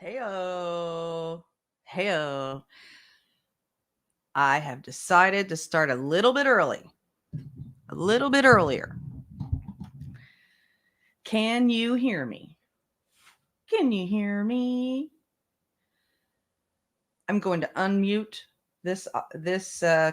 Heyo. Heyo. I have decided to start a little bit early. A little bit earlier. Can you hear me? Can you hear me? I'm going to unmute this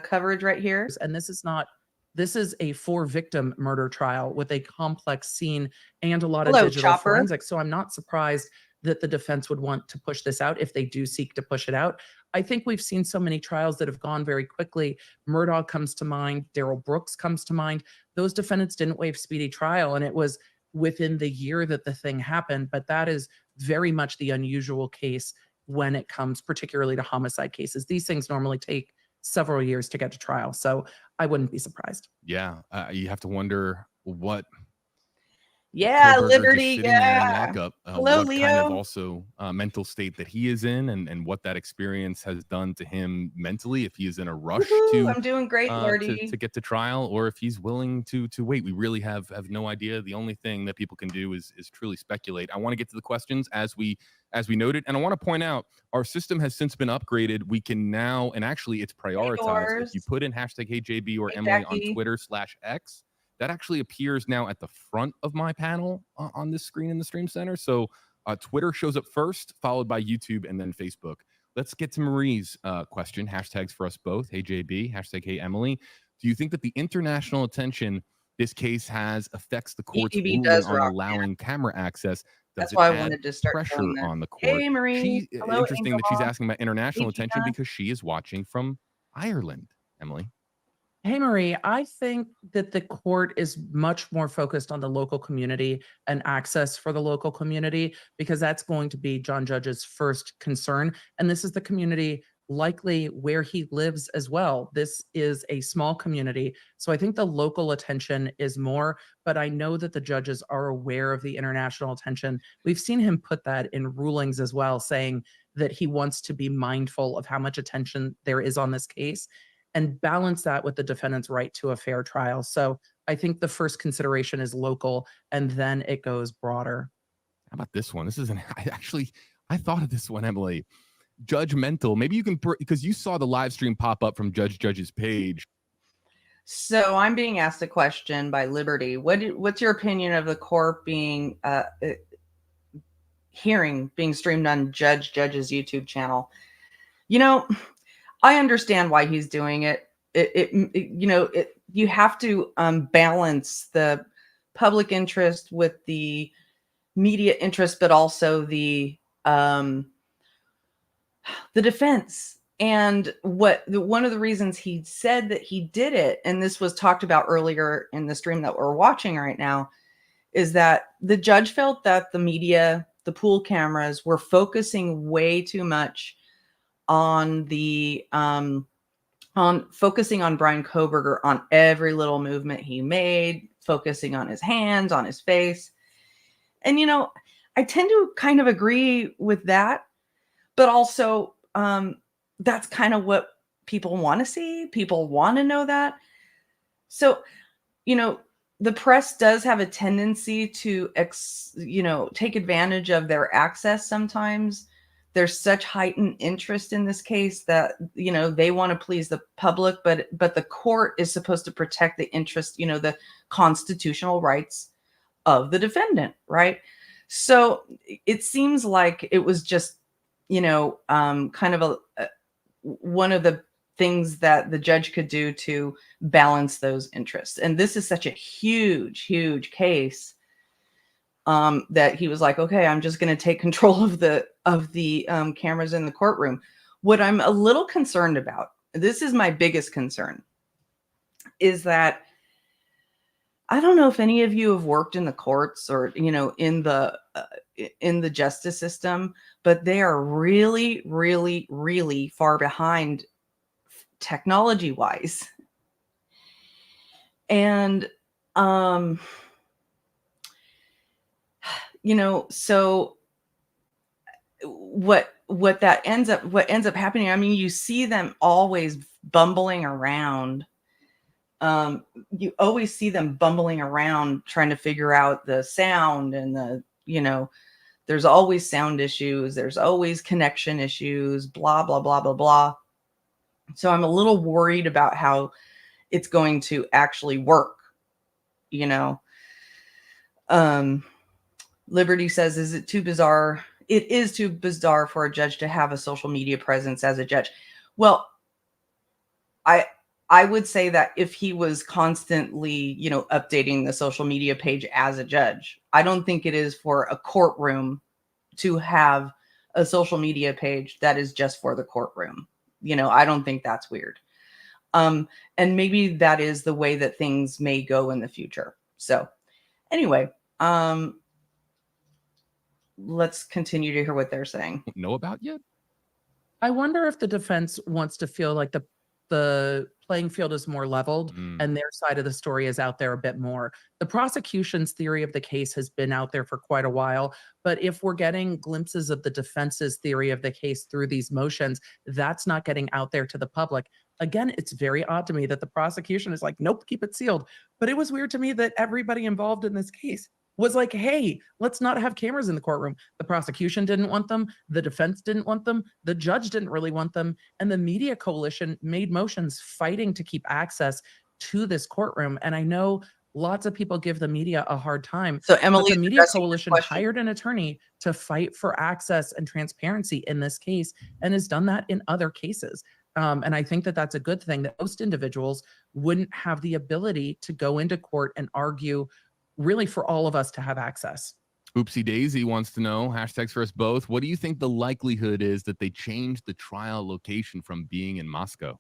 coverage right here. And this is a 4-victim murder trial with a complex scene and a lot of digital forensics. So I'm not surprised that the defense would want to push this out if they do seek to push it out. I think we've seen so many trials that have gone very quickly. Murdaugh comes to mind. Darrell Brooks comes to mind. Those defendants didn't waive speedy trial, and it was within the year that the thing happened. But that is very much the unusual case when it comes particularly to homicide cases. These things normally take several years to get to trial. So I wouldn't be surprised. Yeah. You have to wonder what. Yeah, Kohberger Liberty. Yeah. In lockup, Hello, what Leo. kind of also mental state that he is in, and what that experience has done to him mentally. If he is in a rush I'm doing great, to get to trial, or if he's willing to wait. We really have no idea. The only thing that people can do is truly speculate. I want to get to the questions as we noted, and I want to point out our system has since been upgraded. We can now, and actually it's prioritized. If you put in hashtag HeyJB or Emily on Twitter/X, that actually appears now at the front of my panel on this screen in the Stream Center. So Twitter shows up first, followed by YouTube, and then Facebook. Let's get to Marie's question. Hashtags for us both. Hey, JB. Hashtag Hey, Emily. Do you think that the international attention this case has affects the court's ruling on allowing camera access? That's why I wanted to start pressure on the court. Hey, Marie. Hello, interesting that she's asking about international attention because she is watching from Ireland. Emily. Hey, Marie, I think that the court is much more focused on the local community and access for the local community, because that's going to be John Judge's first concern. And this is the community likely where he lives as well. This is a small community. So I think the local attention is more, but I know that the judges are aware of the international attention. We've seen him put that in rulings as well, saying that he wants to be mindful of how much attention there is on this case and balance that with the defendant's right to a fair trial. So I think the first consideration is local, and then it goes broader. How about this one? This is I thought of this one, Emily. Judgmental. Maybe you can, because you saw the live stream pop up from Judge's page. So I'm being asked a question by Liberty. What's your opinion of the court being hearing being streamed on Judge's YouTube channel? You know, I understand why he's doing it. You have to balance the public interest with the media interest, but also the defense. And one of the reasons he said that he did it, and this was talked about earlier in the stream that we're watching right now, is that the judge felt that the media, the pool cameras, were focusing way too much on focusing on Bryan Kohberger, on every little movement he made, focusing on his hands, on his face. And, I tend to kind of agree with that, but also that's kind of what people want to see. People want to know that. So, the press does have a tendency to, take advantage of their access sometimes. There's such heightened interest in this case that, they want to please the public, but the court is supposed to protect the interest, the constitutional rights of the defendant, right? So it seems like it was just, kind of one of the things that the judge could do to balance those interests. And this is such a huge, huge case that he was like, okay, I'm just going to take control of the cameras in the courtroom. What I'm a little concerned about, this is my biggest concern, is that I don't know if any of you have worked in the courts or, in the justice system, but they are really, really, really far behind technology wise. And, so what ends up happening, I mean, you see them always bumbling around. You always see them bumbling around trying to figure out the sound and There's always sound issues. There's always connection issues, blah, blah, blah, blah, blah. So I'm a little worried about how it's going to actually work, you know. Liberty says, is it too bizarre? It is too bizarre for a judge to have a social media presence as a judge. Well, I would say that if he was constantly, you know, updating the social media page as a judge, I don't think it is for a courtroom to have a social media page that is just for the courtroom. You know, I don't think that's weird. And maybe that is the way that things may go in the future. So anyway, let's continue to hear what they're saying. Know about yet? I wonder if the defense wants to feel like the playing field is more leveled and their side of the story is out there a bit more. The prosecution's theory of the case has been out there for quite a while, but if we're getting glimpses of the defense's theory of the case through these motions, that's not getting out there to the public. Again, it's very odd to me that the prosecution is like, nope, keep it sealed. But it was weird to me that everybody involved in this case was like, hey, let's not have cameras in the courtroom. The prosecution didn't want them. The defense didn't want them. The judge didn't really want them. And the media coalition made motions fighting to keep access to this courtroom. And I know lots of people give the media a hard time. So Emily, but the media coalition hired an attorney to fight for access and transparency in this case and has done that in other cases. And I think that that's a good thing, that most individuals wouldn't have the ability to go into court and argue really for all of us to have access. Oopsie Daisy wants to know, hashtags for us both, what do you think the likelihood is that they change the trial location from being in Moscow?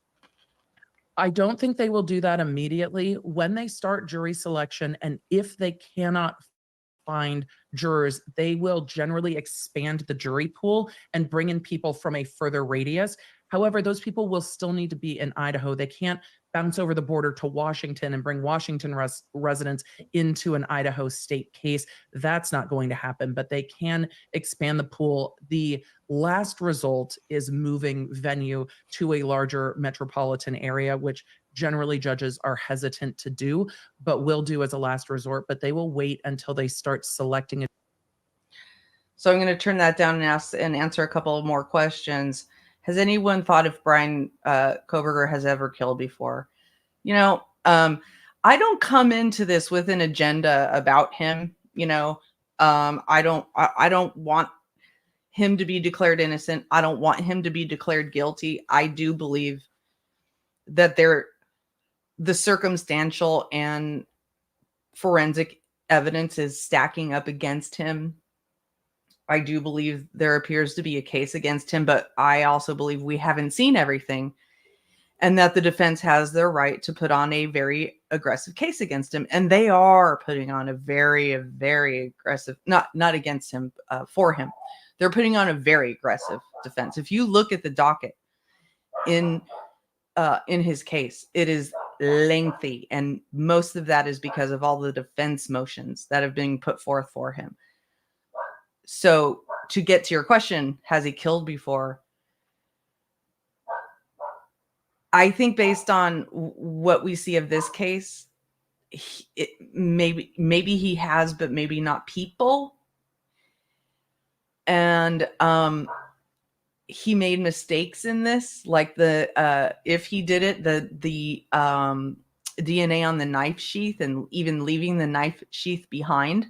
I don't think they will do that immediately. When they start jury selection, and if they cannot find jurors, they will generally expand the jury pool and bring in people from a further radius. However, those people will still need to be in Idaho. They can't bounce over the border to Washington and bring Washington residents into an Idaho state case. That's not going to happen, but they can expand the pool. The last result is moving venue to a larger metropolitan area, which generally judges are hesitant to do, but will do as a last resort. But they will wait until they start selecting. So I'm going to turn that down and answer a couple of more questions. Has anyone thought if Bryan Kohberger has ever killed before? You know, I don't come into this with an agenda about him. You know, I don't want him to be declared innocent. I don't want him to be declared guilty. I do believe that the circumstantial and forensic evidence is stacking up against him. I do believe there appears to be a case against him, but I also believe we haven't seen everything, and that the defense has their right to put on a very aggressive case against him. And they are putting on a very aggressive, not against him, for him. They're putting on a very aggressive defense. If you look at the docket in his case, it is lengthy. And most of that is because of all the defense motions that have been put forth for him. So to get to your question, has he killed before? I think based on what we see of this case, maybe he has, but maybe not people. And he made mistakes in this, like if he did it, the DNA on the knife sheath and even leaving the knife sheath behind,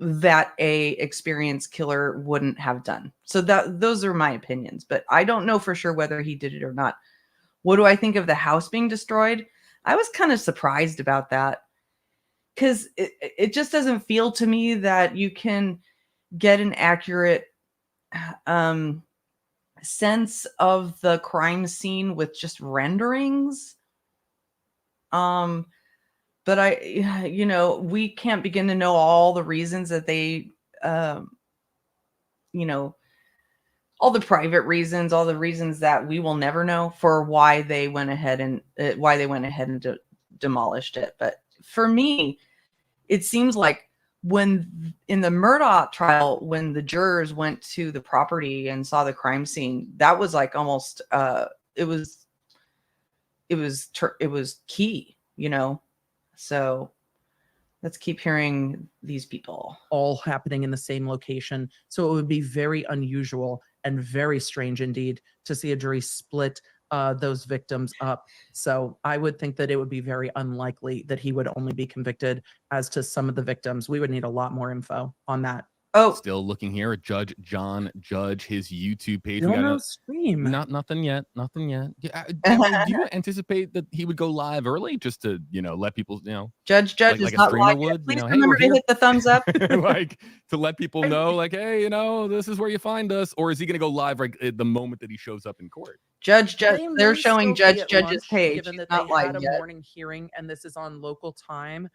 that a experienced killer wouldn't have done. So those are my opinions, but I don't know for sure whether he did it or not. What do I think of the house being destroyed? I was kind of surprised about that, because it just doesn't feel to me that you can get an accurate sense of the crime scene with just renderings. But we can't begin to know all the reasons that they, all the private reasons, all the reasons that we will never know for why they went ahead and demolished it. But for me, it seems like when in the Murdaugh trial, when the jurors went to the property and saw the crime scene, that was like almost it was key, So Let's keep hearing these people. All happening in the same location. So it would be very unusual and very strange indeed to see a jury split those victims up. So I would think that it would be very unlikely that he would only be convicted as to some of the victims. We would need a lot more info on that. Oh, Still looking here at Judge John Judge, his YouTube page. No, We got no stream. nothing yet. Yeah, Emily, do you anticipate that he would go live early just to, let people, Judge like is a not streamer live yet. would, Please hey, remember we're to here. hit the thumbs up. Like to let people know, like, hey, this is where you find us, or is he going to go live like at the moment that he shows up in court? Judge, They they're may showing still be Judge's at lunch, page. given He's that not they live had a yet. morning hearing and this is on local time.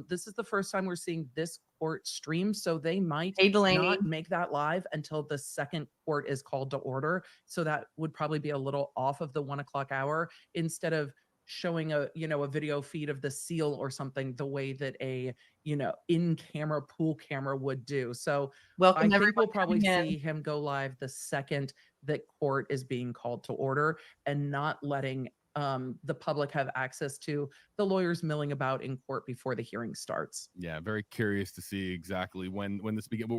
This is the first time we're seeing this court stream, so they might Hey, Delaney. not make that live until the second court is called to order. So that would probably be a little off of the 1 o'clock hour, instead of showing a video feed of the seal or something the way that a in-camera pool camera would do. So Welcome, I think everyone we'll probably coming in. see him go live the second that court is being called to order, and not letting the public have access to the lawyers milling about in court before the hearing starts. Yeah, very curious to see exactly when this begins.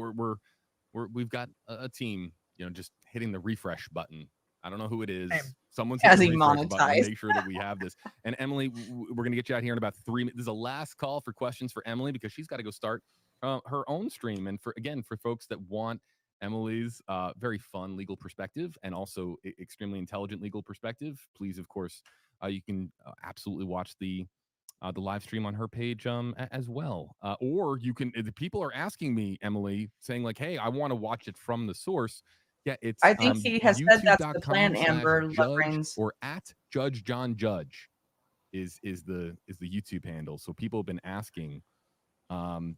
We've got a team, just hitting the refresh button. I don't know who it is. Same. Someone's Has hitting the he refresh button to monetized? make sure that we have this. And Emily, we're gonna get you out here in about 3 minutes. This is a last call for questions for Emily, because she's got to go start her own stream. And for folks that want Emily's very fun legal perspective and also extremely intelligent legal perspective, please, of course, you can absolutely watch the live stream on her page as well. Or you can, the people are asking me, Emily, saying like, hey, I want to watch it from the source. Yeah, it's I think he has said that's the plan, Amber youtube.com/judge Lovereigns. or at Judge John Judge is the YouTube handle. So people have been asking.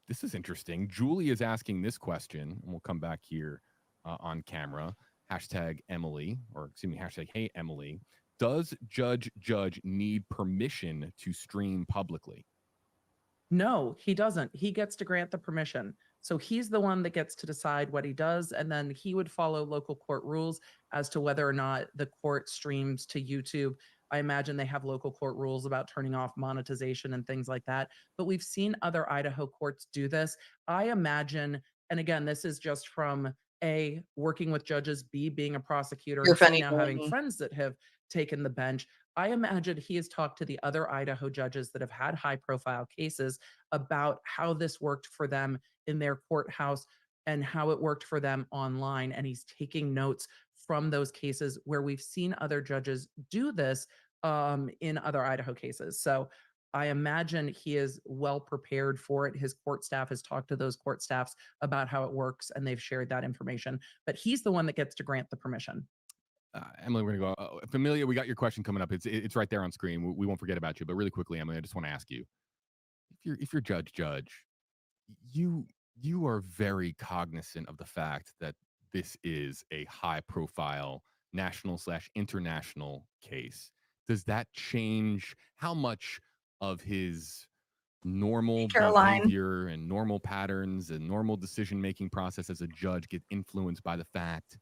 This is interesting. Julie is asking this question, and we'll come back here on camera. Hashtag Emily, or excuse me, hashtag Hey Emily. Does Judge need permission to stream publicly? No, he doesn't. He gets to grant the permission. So he's the one that gets to decide what he does, and then he would follow local court rules as to whether or not the court streams to YouTube. I imagine they have local court rules about turning off monetization and things like that. But we've seen other Idaho courts do this. I imagine, and again, this is just from A, working with judges, B, being a prosecutor, You're and C, funny, now having Delaney. friends that have taken the bench. I imagine he has talked to the other Idaho judges that have had high profile cases about how this worked for them in their courthouse and how it worked for them online. And he's taking notes from those cases where we've seen other judges do this in other Idaho cases. So I imagine he is well prepared for it. His court staff has talked to those court staffs about how it works, and they've shared that information. But he's the one that gets to grant the permission. Emily, we're gonna go. Familia, we got your question coming up. It's right there on screen. We won't forget about you. But really quickly, Emily, I just want to ask you, if you're Judge, you are very cognizant of the fact that this is a high profile national/international case. Does that change how much of his normal behavior and normal patterns and normal decision making process as a judge get influenced by the fact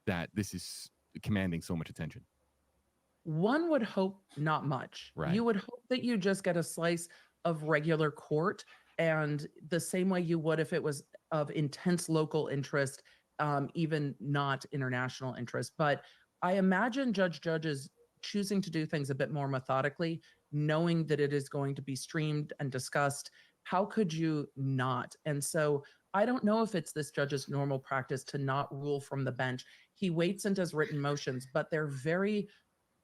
that this is commanding so much attention? One would hope not much. Right. You would hope that you just get a slice of regular court, and the same way you would if it was of intense local interest, even not international interest. But I imagine Judge is choosing to do things a bit more methodically, knowing that it is going to be streamed and discussed. How could you not? And so I don't know if it's this judge's normal practice to not rule from the bench. He waits and does written motions, but they're very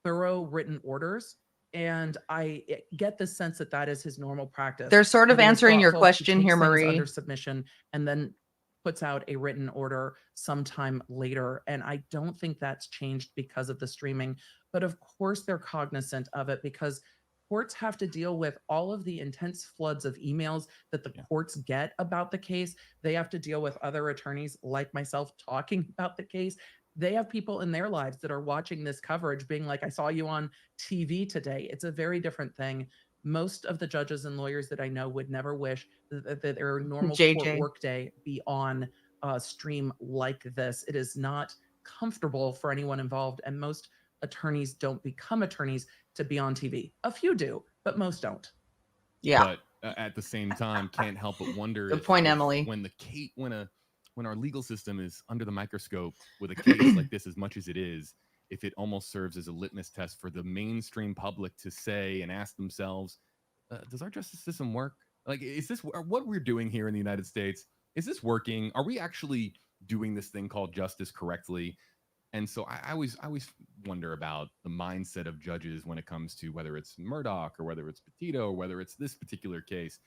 thorough written orders. And I get the sense that that is his normal practice. They're sort of That he's answering your thoughtful, he question takes here, things Marie. under submission and then puts out a written order sometime later. And I don't think that's changed because of the streaming. But of course, they're cognizant of it because courts have to deal with all of the intense floods of emails that the courts get about the case. They have to deal with other attorneys like myself talking about the case. They have people in their lives that are watching this coverage being like, I saw you on TV today. It's a very different thing. Most of the judges and lawyers that I know would never wish that their normal court workday be on a stream like this. It is not comfortable for anyone involved, and most attorneys don't become attorneys to be on TV. A few do, but most don't. Yeah. at the same time, can't help but wonder Good point, Emily. When our legal system is under the microscope with a case like this, as much as it is, if it almost serves as a litmus test for the mainstream public to say and ask themselves, does our justice system work? Like, is this what we're doing here in the United States? Is this working? Are we actually doing this thing called justice correctly? And so I always wonder about the mindset of judges when it comes to whether it's Murdoch or whether it's Petito or whether it's this particular case.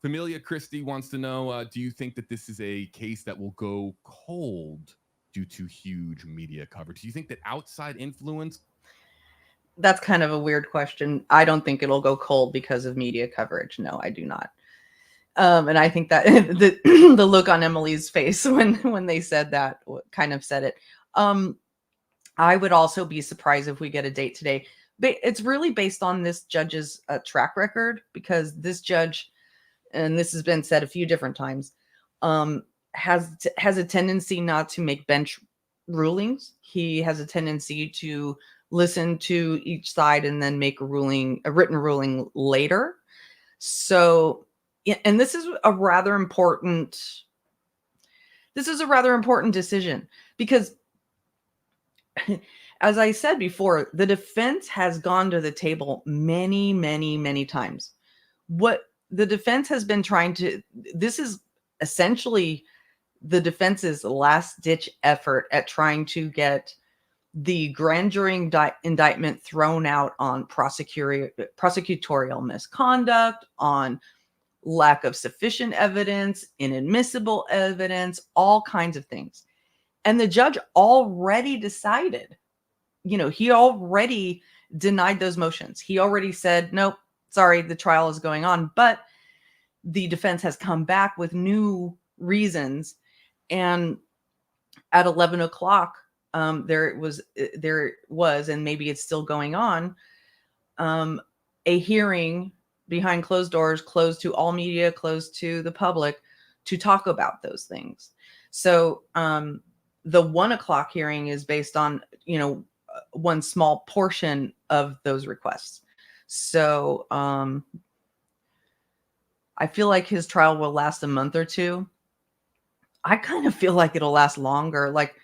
Familia Christie wants to know, do you think that this is a case that will go cold due to huge media coverage? Do you think that outside influence? That's kind of a weird question. I don't think it'll go cold because of media coverage. No, I do not. And I think that the look on Emily's face when they said that kind of said it. I would also be surprised if we get a date today. But it's really based on this judge's track record, because this judge, and this has been said a few different times, has a tendency not to make bench rulings. He has a tendency to listen to each side and then make a written ruling later. So, and this is a rather important decision, because as I said before, the defense has gone to the table many, many, many times. What the defense has been this is essentially the defense's last ditch effort at trying to get the grand jury indictment thrown out on prosecutorial misconduct, on lack of sufficient evidence, inadmissible evidence, all kinds of things. And the judge already decided, he already denied those motions. He already said, nope, sorry, the trial is going on. But the defense has come back with new reasons. And at 11 o'clock, there was, and maybe it's still going on, a hearing behind closed doors, closed to all media, closed to the public, to talk about those things. So the 1 o'clock hearing is based on, one small portion of those requests. So I feel like his trial will last a month or two. I kind of feel like it'll last longer. Like,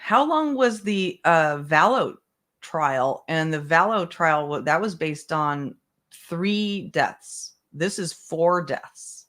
how long was the Vallow trial? And the Vallow trial, that was based on 3 deaths. This is 4 deaths.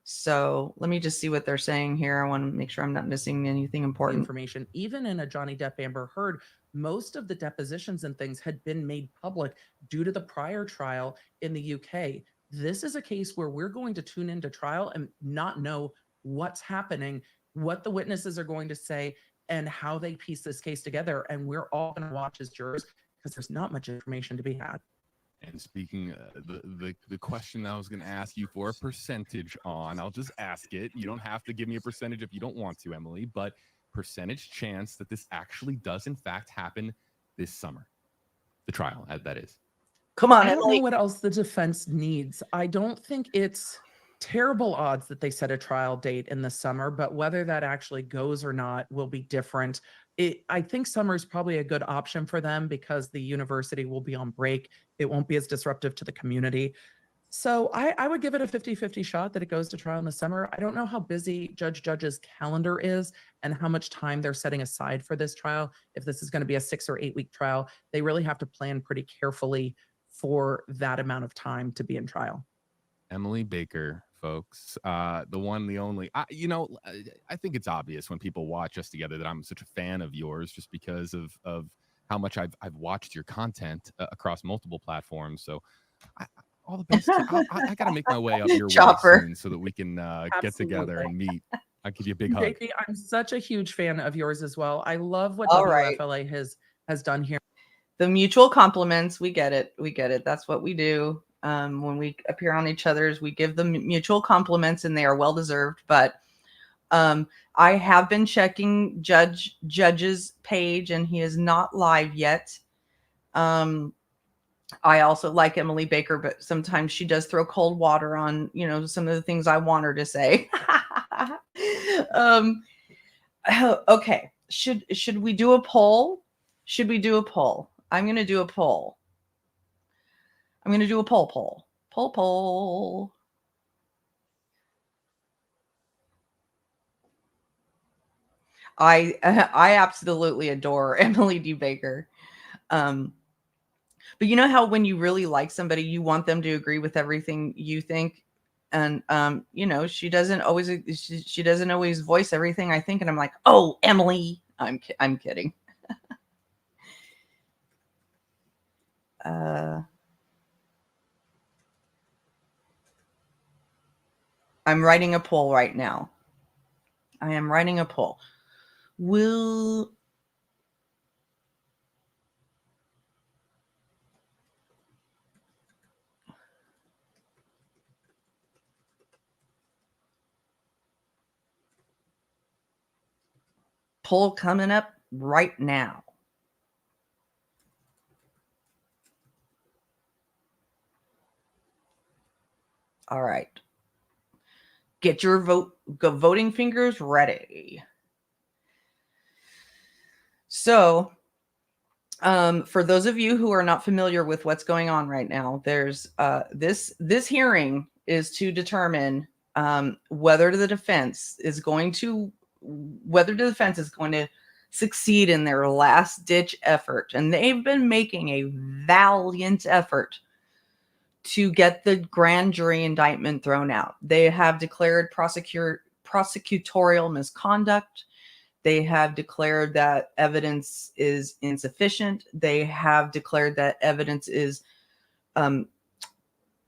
So let me just see what they're saying here. I want to make sure I'm not missing anything important. Information. Even in a Johnny Depp Amber Heard, most of the depositions and things had been made public due to the prior trial in the UK. This is a case where we're going to tune into trial and not know what's happening, what the witnesses are going to say, and how they piece this case together. And we're all going to watch as jurors, because there's not much information to be had. And speaking, the question I was going to ask you for a percentage on, I'll just ask it. You don't have to give me a percentage if you don't want to, Emily, but percentage chance that this actually does in fact happen this summer. The trial, that is. Come on, I don't Emily. know what else the defense needs. I don't think it's terrible odds that they set a trial date in the summer, but whether that actually goes or not will be different. I think summer is probably a good option for them, because the university will be on break. It won't be as disruptive to the community. So I would give it a 50-50 shot that it goes to trial in the summer. I don't know how busy Judge's calendar is and how much time they're setting aside for this trial. If this is going to be a 6 or 8 week trial, they really have to plan pretty carefully for that amount of time to be in trial. Emily Baker, folks, the one, the only. I think it's obvious when people watch us together that I'm such a fan of yours, just because of how much I've watched your content across multiple platforms. So all the best. I got to make my way up your way soon so that we can get together and meet. I'll give you a big hug. JP, I'm such a huge fan of yours as well. I love what All WFLA has done here. The mutual compliments, we get it. That's what we do. When we appear on each other's, we give them mutual compliments, and they are well deserved. But I have been checking Judge's page, and he is not live yet. I also like Emily Baker, but sometimes she does throw cold water on, some of the things I want her to say. Okay. Should we do a poll? I'm going to do a poll. I'm going to do a poll. I absolutely adore Emily D. Baker. But you know how when you really like somebody, you want them to agree with everything you think, and you know, she doesn't always voice everything I think, and I'm like, oh, Emily, I'm kidding. I'm writing a poll right now. I am writing a poll. Will poll coming up right now. All right. Get your voting fingers ready. So, for those of you who are not familiar with what's going on right now, there's this hearing is to determine whether the defense is going to succeed in their last ditch effort, and they've been making a valiant effort to get the grand jury indictment thrown out. They have declared prosecutorial misconduct. They have declared that evidence is insufficient. They have declared that evidence is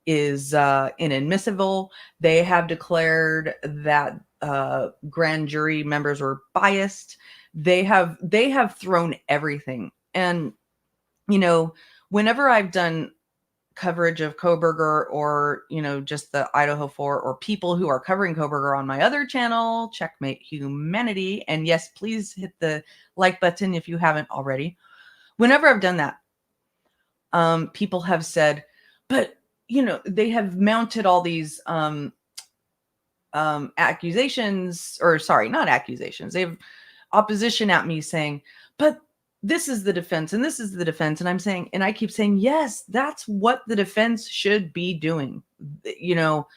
inadmissible. They have declared that grand jury members were biased. They have thrown everything. And you know, whenever I've done coverage of Kohberger, or you know, just the Idaho 4, or people who are covering Kohberger on my other channel, Checkmate Humanity, and yes, please hit the like button if you haven't already. Whenever I've done that, people have said, but you know, they have mounted all these accusations, or sorry, not accusations, they have opposition at me saying, but this is the defense and this is the defense. And I'm saying, and I keep saying, yes, that's what the defense should be doing. You know,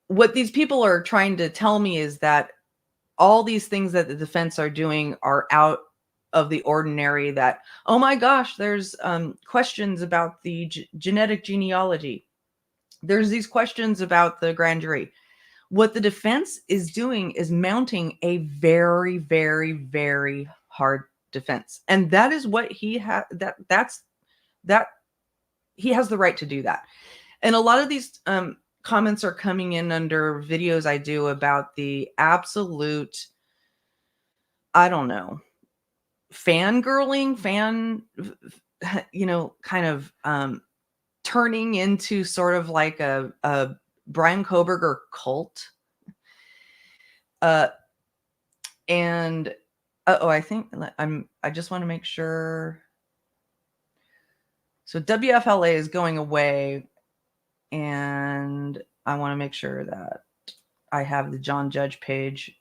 what these people are trying to tell me is that all these things that the defense are doing are out of the ordinary, that, oh my gosh, there's questions about the genetic genealogy. There's these questions about the grand jury. What the defense is doing is mounting a very, very, very hard defense, and that is what he has. That he has the right to do that. And a lot of these comments are coming in under videos I do about the absolute, I don't know, fangirling, you know, kind of turning into sort of like a Bryan Kohberger cult. And I think I just want to make sure. So WFLA is going away, and I want to make sure that I have the John Judge page.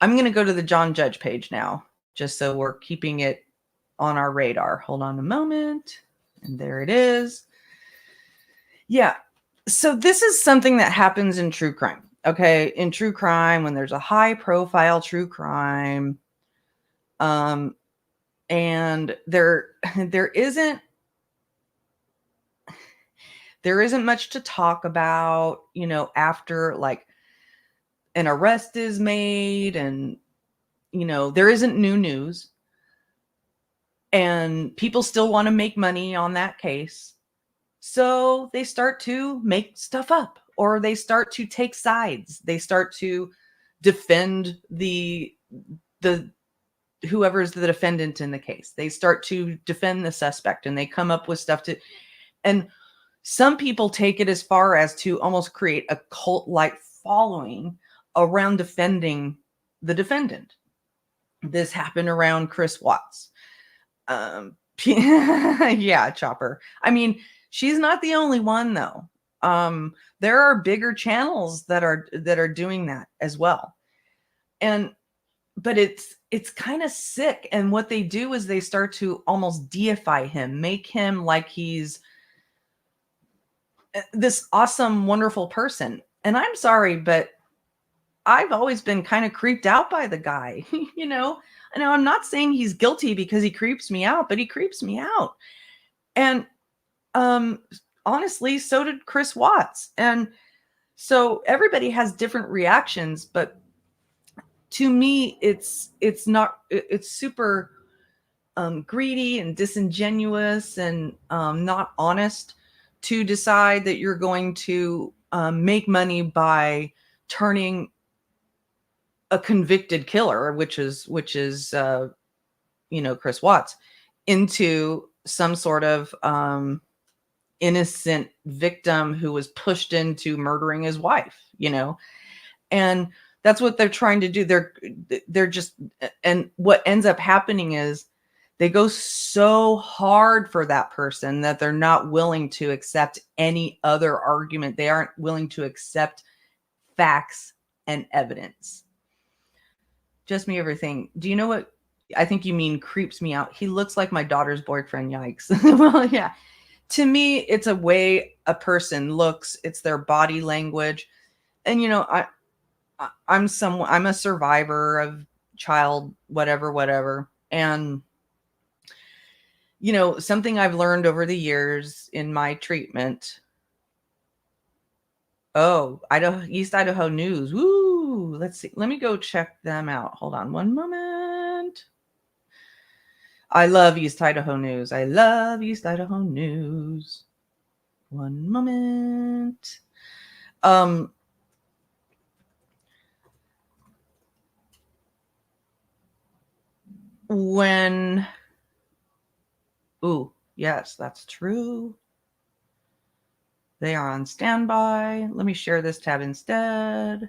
I'm going to go to the John Judge page now, just so we're keeping it on our radar. Hold on a moment. And there it is. Yeah. So this is something that happens in true crime. Okay. In true crime, when there's a high profile true crime, and there isn't much to talk about, you know, after like an arrest is made, and, you know, there isn't new news, and people still want to make money on that case. So they start to make stuff up, or they start to take sides. They start to defend the whoever's the defendant in the case. They start to defend the suspect, and they come up with stuff to, and some people take it as far as to almost create a cult-like following around defending the defendant. This happened around Chris Watts. Yeah, Chopper. I mean, she's not the only one though. There are bigger channels that are doing that as well. But it's it's kind of sick. And what they do is they start to almost deify him, make him like he's this awesome, wonderful person. And I'm sorry, but I've always been kind of creeped out by the guy, you know. I know I'm not saying he's guilty because he creeps me out, but he creeps me out. And honestly, so did Chris Watts. And so everybody has different reactions, but to me, it's super greedy and disingenuous and not honest to decide that you're going to make money by turning a convicted killer, which is Chris Watts, into some sort of innocent victim who was pushed into murdering his wife, and that's what they're trying to do. They're just, and what ends up happening is they go so hard for that person that they're not willing to accept any other argument. They aren't willing to accept facts and evidence. Just me everything. Do you know what I think you mean creeps me out? He looks like my daughter's boyfriend. Yikes. Well, yeah. To me, it's a way a person looks. It's their body language. And, I'm a survivor of child, whatever. And, something I've learned over the years in my treatment. Oh, East Idaho News. Woo. Let's see. Let me go check them out. Hold on one moment. I love East Idaho News. I love East Idaho News. One moment. Yes, that's true. They are on standby. Let me share this tab instead.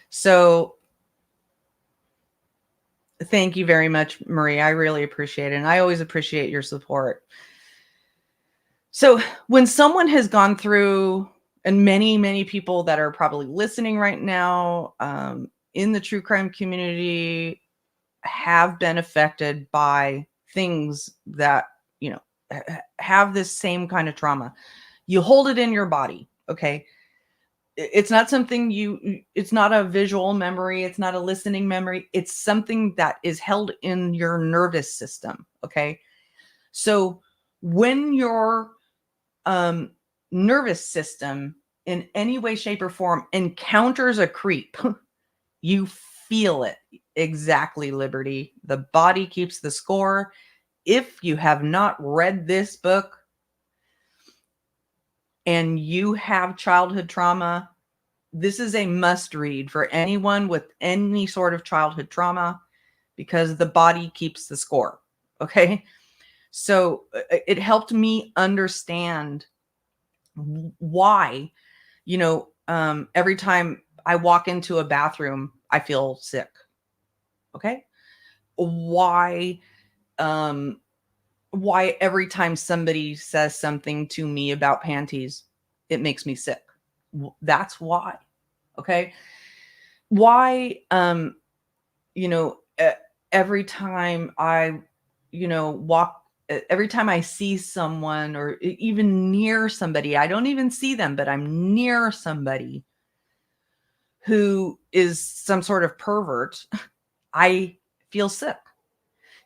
So thank you very much, Marie. I really appreciate it. And I always appreciate your support. So when someone has gone through, and many, many people that are probably listening right now in the true crime community have been affected by things that, have this same kind of trauma. You hold it in your body, okay? It's not something it's not a visual memory. It's not a listening memory. It's something that is held in your nervous system, okay? So when your nervous system in any way, shape, or form encounters a creep, you feel it. Exactly, Liberty. The body keeps the score. If you have not read this book and you have childhood trauma, this is a must read for anyone with any sort of childhood trauma, because the body keeps the score. Okay. So it helped me understand why, every time I walk into a bathroom, I feel sick. Okay. Why every time somebody says something to me about panties, it makes me sick. That's why. Okay. Why, every time I, walk, every time I see someone or even near somebody, I don't even see them, but I'm near somebody who is some sort of pervert, I feel sick.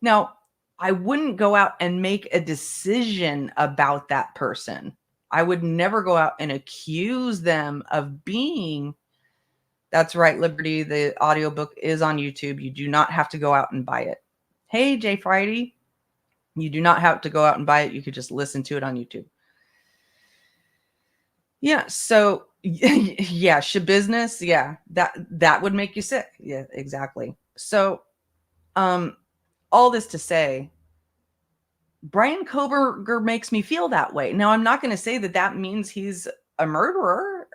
Now, I wouldn't go out and make a decision about that person. I would never go out and accuse them of being. That's right, Liberty. The audiobook is on YouTube. You do not have to go out and buy it. Hey, Jay Friday. You do not have to go out and buy it. You could just listen to it on YouTube. Yeah. So yeah, business. Yeah. That would make you sick. Yeah, exactly. So, all this to say, Bryan Kohberger makes me feel that way. Now, I'm not going to say that means he's a murderer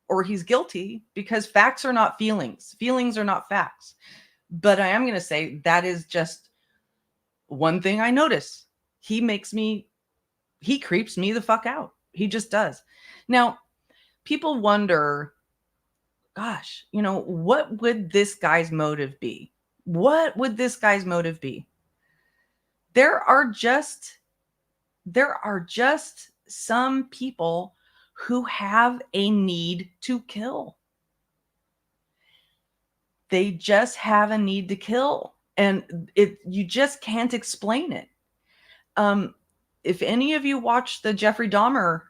or he's guilty, because facts are not feelings. Feelings are not facts. But I am going to say that is just one thing I notice. He creeps me the fuck out. He just does. Now, people wonder, gosh, you know, what would this guy's motive be? What would this guy's motive be? There are just some people who have a need to kill. They just have a need to kill, and you just can't explain it. If any of you watched the Jeffrey Dahmer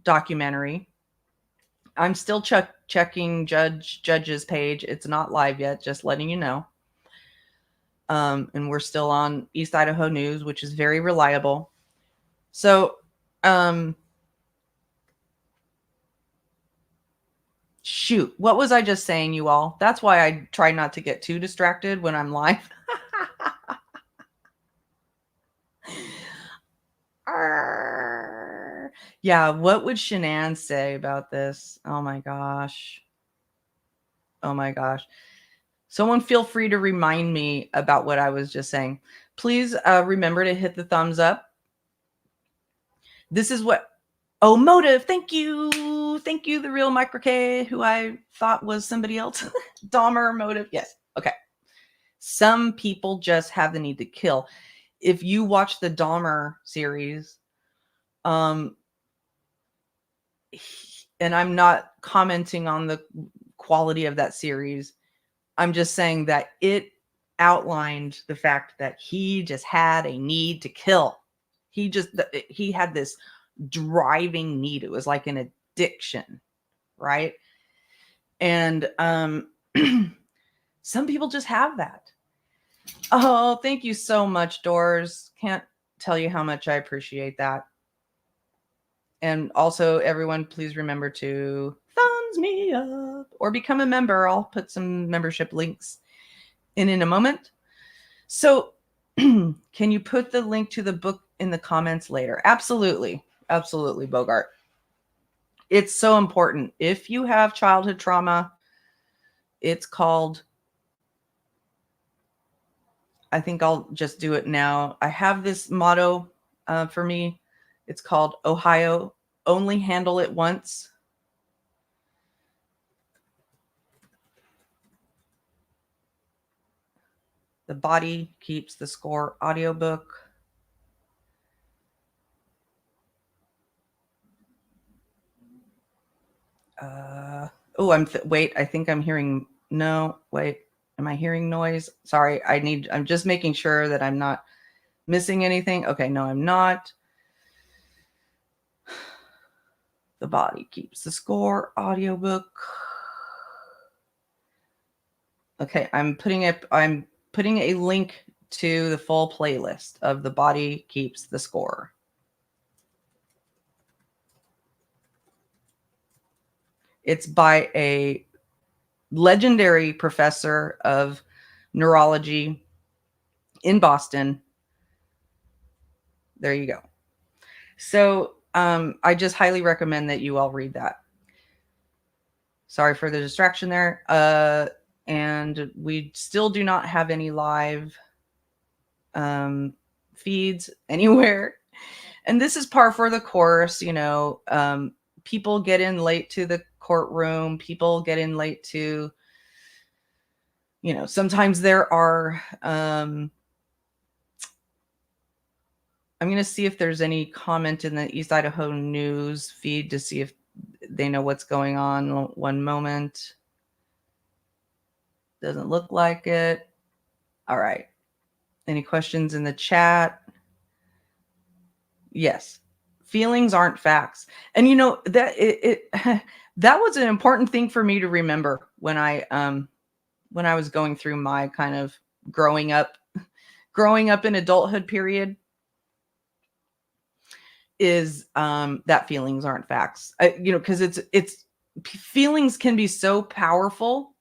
documentary, I'm still checking Judge's page. It's not live yet, just letting you know. And we're still on East Idaho News, which is very reliable. So, shoot, what was I just saying, you all? That's why I try not to get too distracted when I'm live. Yeah, what would Shanann say about this? Oh my gosh. Oh my gosh. Someone feel free to remind me about what I was just saying. Please remember to hit the thumbs up. This is what, oh, motive. Thank you. Thank you, the real Micro K, who I thought was somebody else. Dahmer motive. Yes. Okay. Some people just have the need to kill. If you watch the Dahmer series, and I'm not commenting on the quality of that series, I'm just saying that it outlined the fact that he just had a need to kill. He had this driving need. It was like an addiction, right? And some people just have that. Oh, thank you so much, Doors. Can't tell you how much I appreciate that. And also, everyone, please remember to thumbs me up or become a member. I'll put some membership links in a moment. So can you put the link to the book in the comments later? Absolutely. Absolutely, Bogart. It's so important. If you have childhood trauma, it's called, I think I'll just do it now. I have this motto for me. It's called Ohio, only handle it once. The Body Keeps the Score audiobook. Wait, I think I'm hearing, no, wait, am I hearing noise? Sorry, I'm just making sure that I'm not missing anything. Okay, no, I'm not. The Body Keeps the Score audiobook. Okay, I'm putting a link to the full playlist of The Body Keeps the Score. It's by a legendary professor of neurology in Boston. There you go. So I just highly recommend that you all read that. Sorry for the distraction there. And we still do not have any live feeds anywhere. And this is par for the course, you know. People get in late to the courtroom. People get in late to, you know, sometimes there are, I'm going to see if there's any comment in the East Idaho News feed to see if they know what's going on. One moment. Doesn't look like it. All right. Any questions in the chat? Yes. Feelings aren't facts. And you know that that was an important thing for me to remember when I was going through my kind of growing up in adulthood period, is that feelings aren't facts. You know, because it's feelings can be so powerful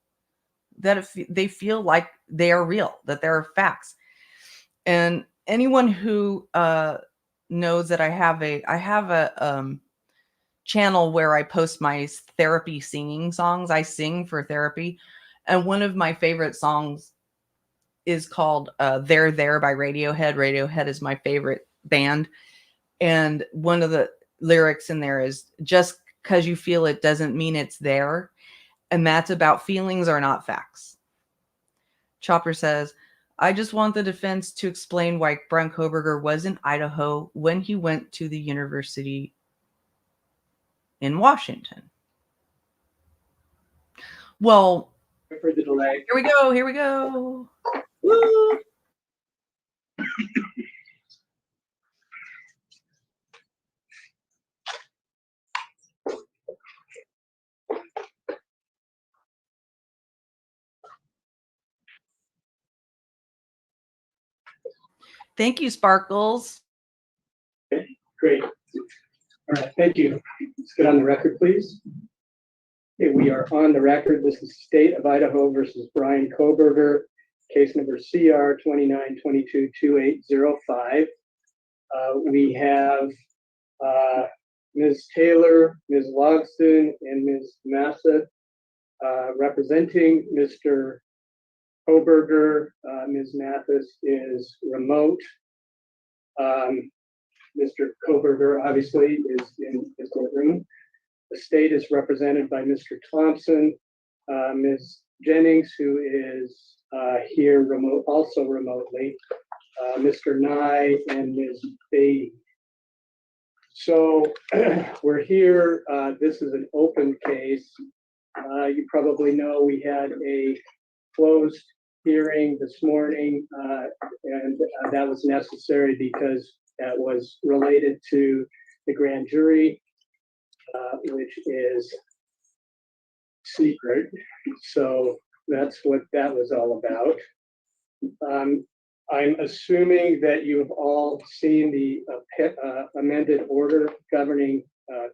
that if they feel like they are real, that they're facts. And anyone who knows that I have a channel where I post my therapy singing songs. I sing for therapy. And one of my favorite songs is called There There by Radiohead. Radiohead is my favorite band. And one of the lyrics in there is, just because you feel it doesn't mean it's there. And that's about feelings are not facts. Chopper says, I just want the defense to explain why Bryan Kohberger was in Idaho when he went to the university in Washington. Well, For the delay. here we go. Here we go. Woo! Thank you, Sparkles. Okay, great. All right, thank you. Let's get on the record, please. Okay, we are on the record. This is State of Idaho versus Bryan Kohberger, case number CR 29222805. We have Ms. Taylor, Ms. Logston, and Ms. Massa representing Mr. Kohberger. Ms. Mathis is remote. Mr. Kohberger obviously is in the courtroom. The state is represented by Mr. Thompson, Ms. Jennings, who is here remote, also remotely, Mr. Nye, and Ms. Beatty. So we're here. This is an open case. You probably know we had a closed hearing this morning, and that was necessary because that was related to the grand jury, which is secret. So that's what that was all about. I'm assuming that you have all seen the amended order governing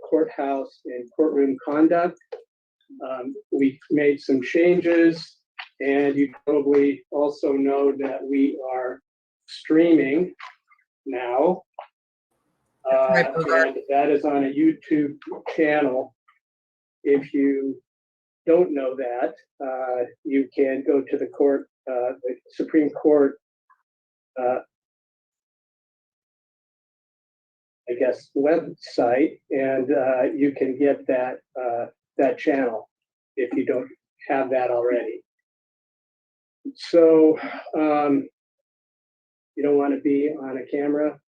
courthouse and courtroom conduct. We made some changes, and you probably also know that we are streaming now. Right, and that is on a YouTube channel. If you don't know that, you can go to the court, the Supreme Court, I guess, website, and you can get that that channel if you don't have that already. So you don't want to be on a camera,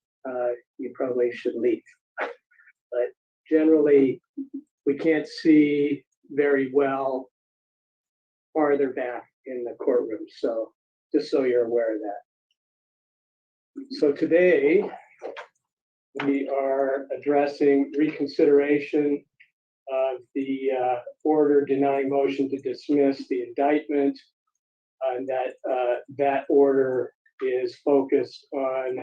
you probably should leave. But generally, we can't see very well farther back in the courtroom. So just so you're aware of that. So today, we are addressing reconsideration of the order denying motion to dismiss the indictment, and that order is focused on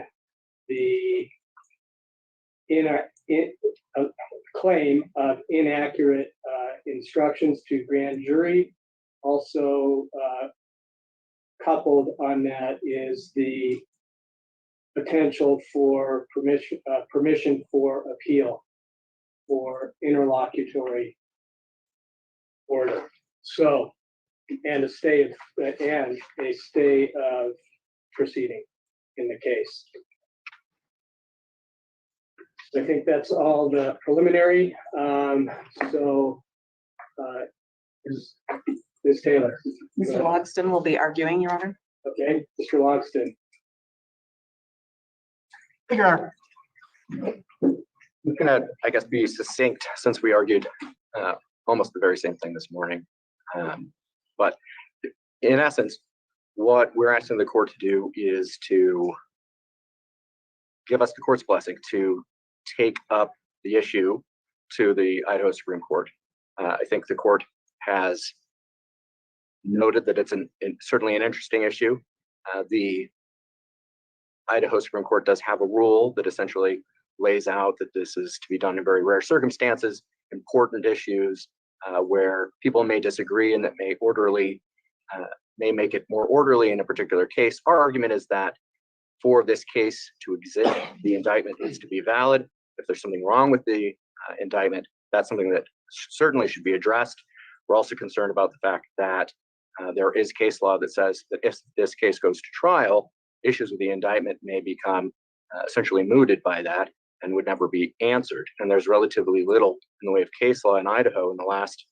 the claim of inaccurate instructions to grand jury. Also coupled on that is the potential for permission for appeal for interlocutory order. So, and a stay of proceeding in the case. I think that's all the preliminary. Ms. Taylor. Mr. Logston will be arguing, Your Honor. Okay, Mr. Logston. I'm gonna, I guess, be succinct since we argued almost the very same thing this morning. But in essence, what we're asking the court to do is to give us the court's blessing to take up the issue to the Idaho Supreme Court. I think the court has noted that it's certainly an interesting issue. The Idaho Supreme Court does have a rule that essentially lays out that this is to be done in very rare circumstances, important issues where people may disagree and that may make it more orderly in a particular case. Our argument is that for this case to exist, the indictment needs to be valid. If there's something wrong with the indictment, that's something that certainly should be addressed. We're also concerned about the fact that there is case law that says that if this case goes to trial, issues with the indictment may become essentially mooted by that. and would never be answered. And there's relatively little in the way of case law in Idaho in the last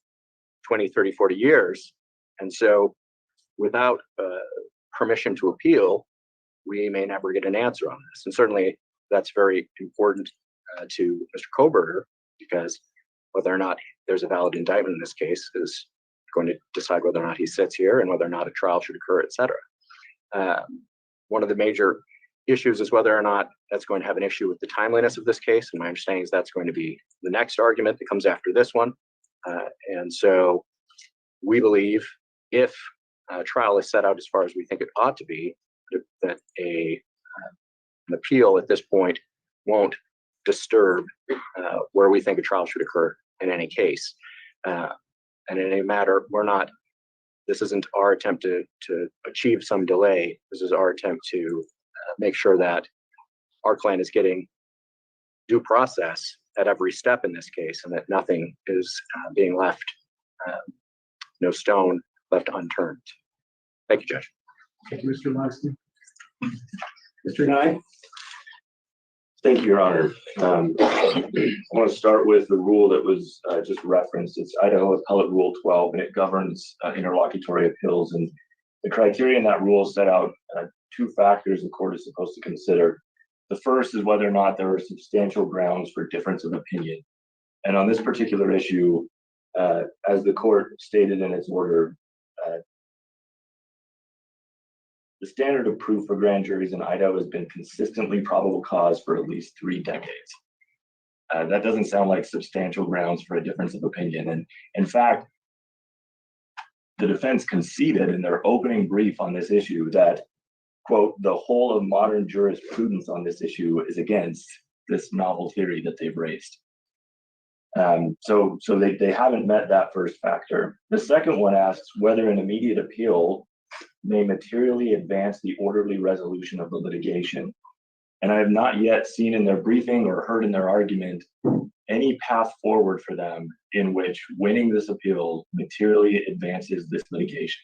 20, 30, 40 years. And so without permission to appeal, we may never get an answer on this. And certainly that's very important to Mr. Kohberger, because whether or not there's a valid indictment in this case is going to decide whether or not he sits here and whether or not a trial should occur, et cetera. One of the major issues is whether or not that's going to have an issue with the timeliness of this case. And my understanding is that's going to be the next argument that comes after this one. And so we believe if a trial is set out as far as we think it ought to be, that an appeal at this point won't disturb where we think a trial should occur in any case. And in any matter, this isn't our attempt to achieve some delay. This is our attempt to make sure that our client is getting due process at every step in this case, and that nothing is being left, no stone left unturned. Thank you, Judge. Thank you, Mr. Logston. Mr. Nye? Thank you, Your Honor. I want to start with the rule that was just referenced. It's Idaho Appellate Rule 12, and it governs interlocutory appeals. And the criteria in that rule set out two factors the court is supposed to consider. The first is whether or not there are substantial grounds for difference of opinion. And on this particular issue, as the court stated in its order, the standard of proof for grand juries in Idaho has been consistently probable cause for at least 3 decades. That doesn't sound like substantial grounds for a difference of opinion. And in fact, the defense conceded in their opening brief on this issue that, quote, the whole of modern jurisprudence on this issue is against this novel theory that they've raised. So they haven't met that first factor. The second one asks whether an immediate appeal may materially advance the orderly resolution of the litigation. And I have not yet seen in their briefing or heard in their argument any path forward for them in which winning this appeal materially advances this litigation.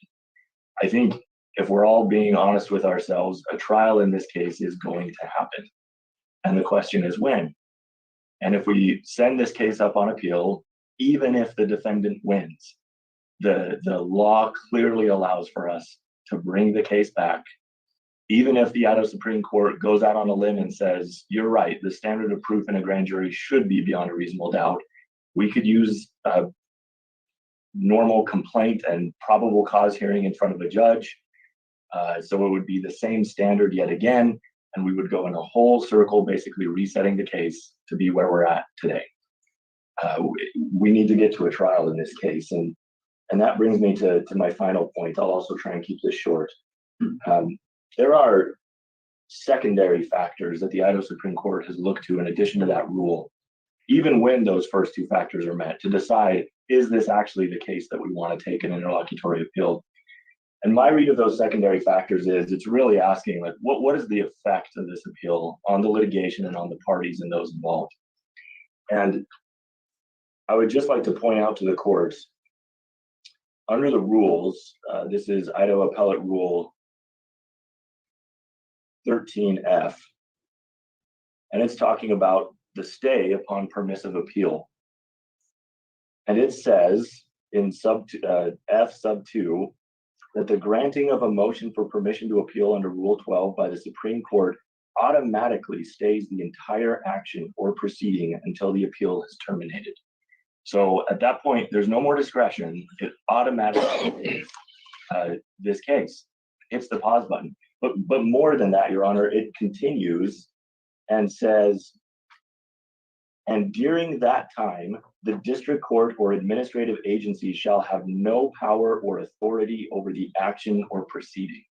I think if we're all being honest with ourselves, a trial in this case is going to happen. And the question is when. And if we send this case up on appeal, even if the defendant wins, the law clearly allows for us to bring the case back. Even if the Idaho Supreme Court goes out on a limb and says, you're right, the standard of proof in a grand jury should be beyond a reasonable doubt, we could use a normal complaint and probable cause hearing in front of a judge. So it would be the same standard yet again, and we would go in a whole circle, basically resetting the case to be where we're at today. We need to get to a trial in this case. And that brings me to my final point. I'll also try and keep this short. There are secondary factors that the Idaho Supreme Court has looked to in addition to that rule, even when those first 2 factors are met, to decide, is this actually the case that we want to take an interlocutory appeal? And my read of those secondary factors is it's really asking, like, what is the effect of this appeal on the litigation and on the parties and those involved? And I would just like to point out to the courts, under the rules, this is Idaho Appellate Rule 13F, and it's talking about the stay upon permissive appeal. And it says in F sub 2 that the granting of a motion for permission to appeal under Rule 12 by the Supreme Court automatically stays the entire action or proceeding until the appeal is terminated. So at that point, there's no more discretion. It automatically this case hits the pause button. But more than that, Your Honor, it continues and says, and during that time, the district court or administrative agency shall have no power or authority over the action or proceeding.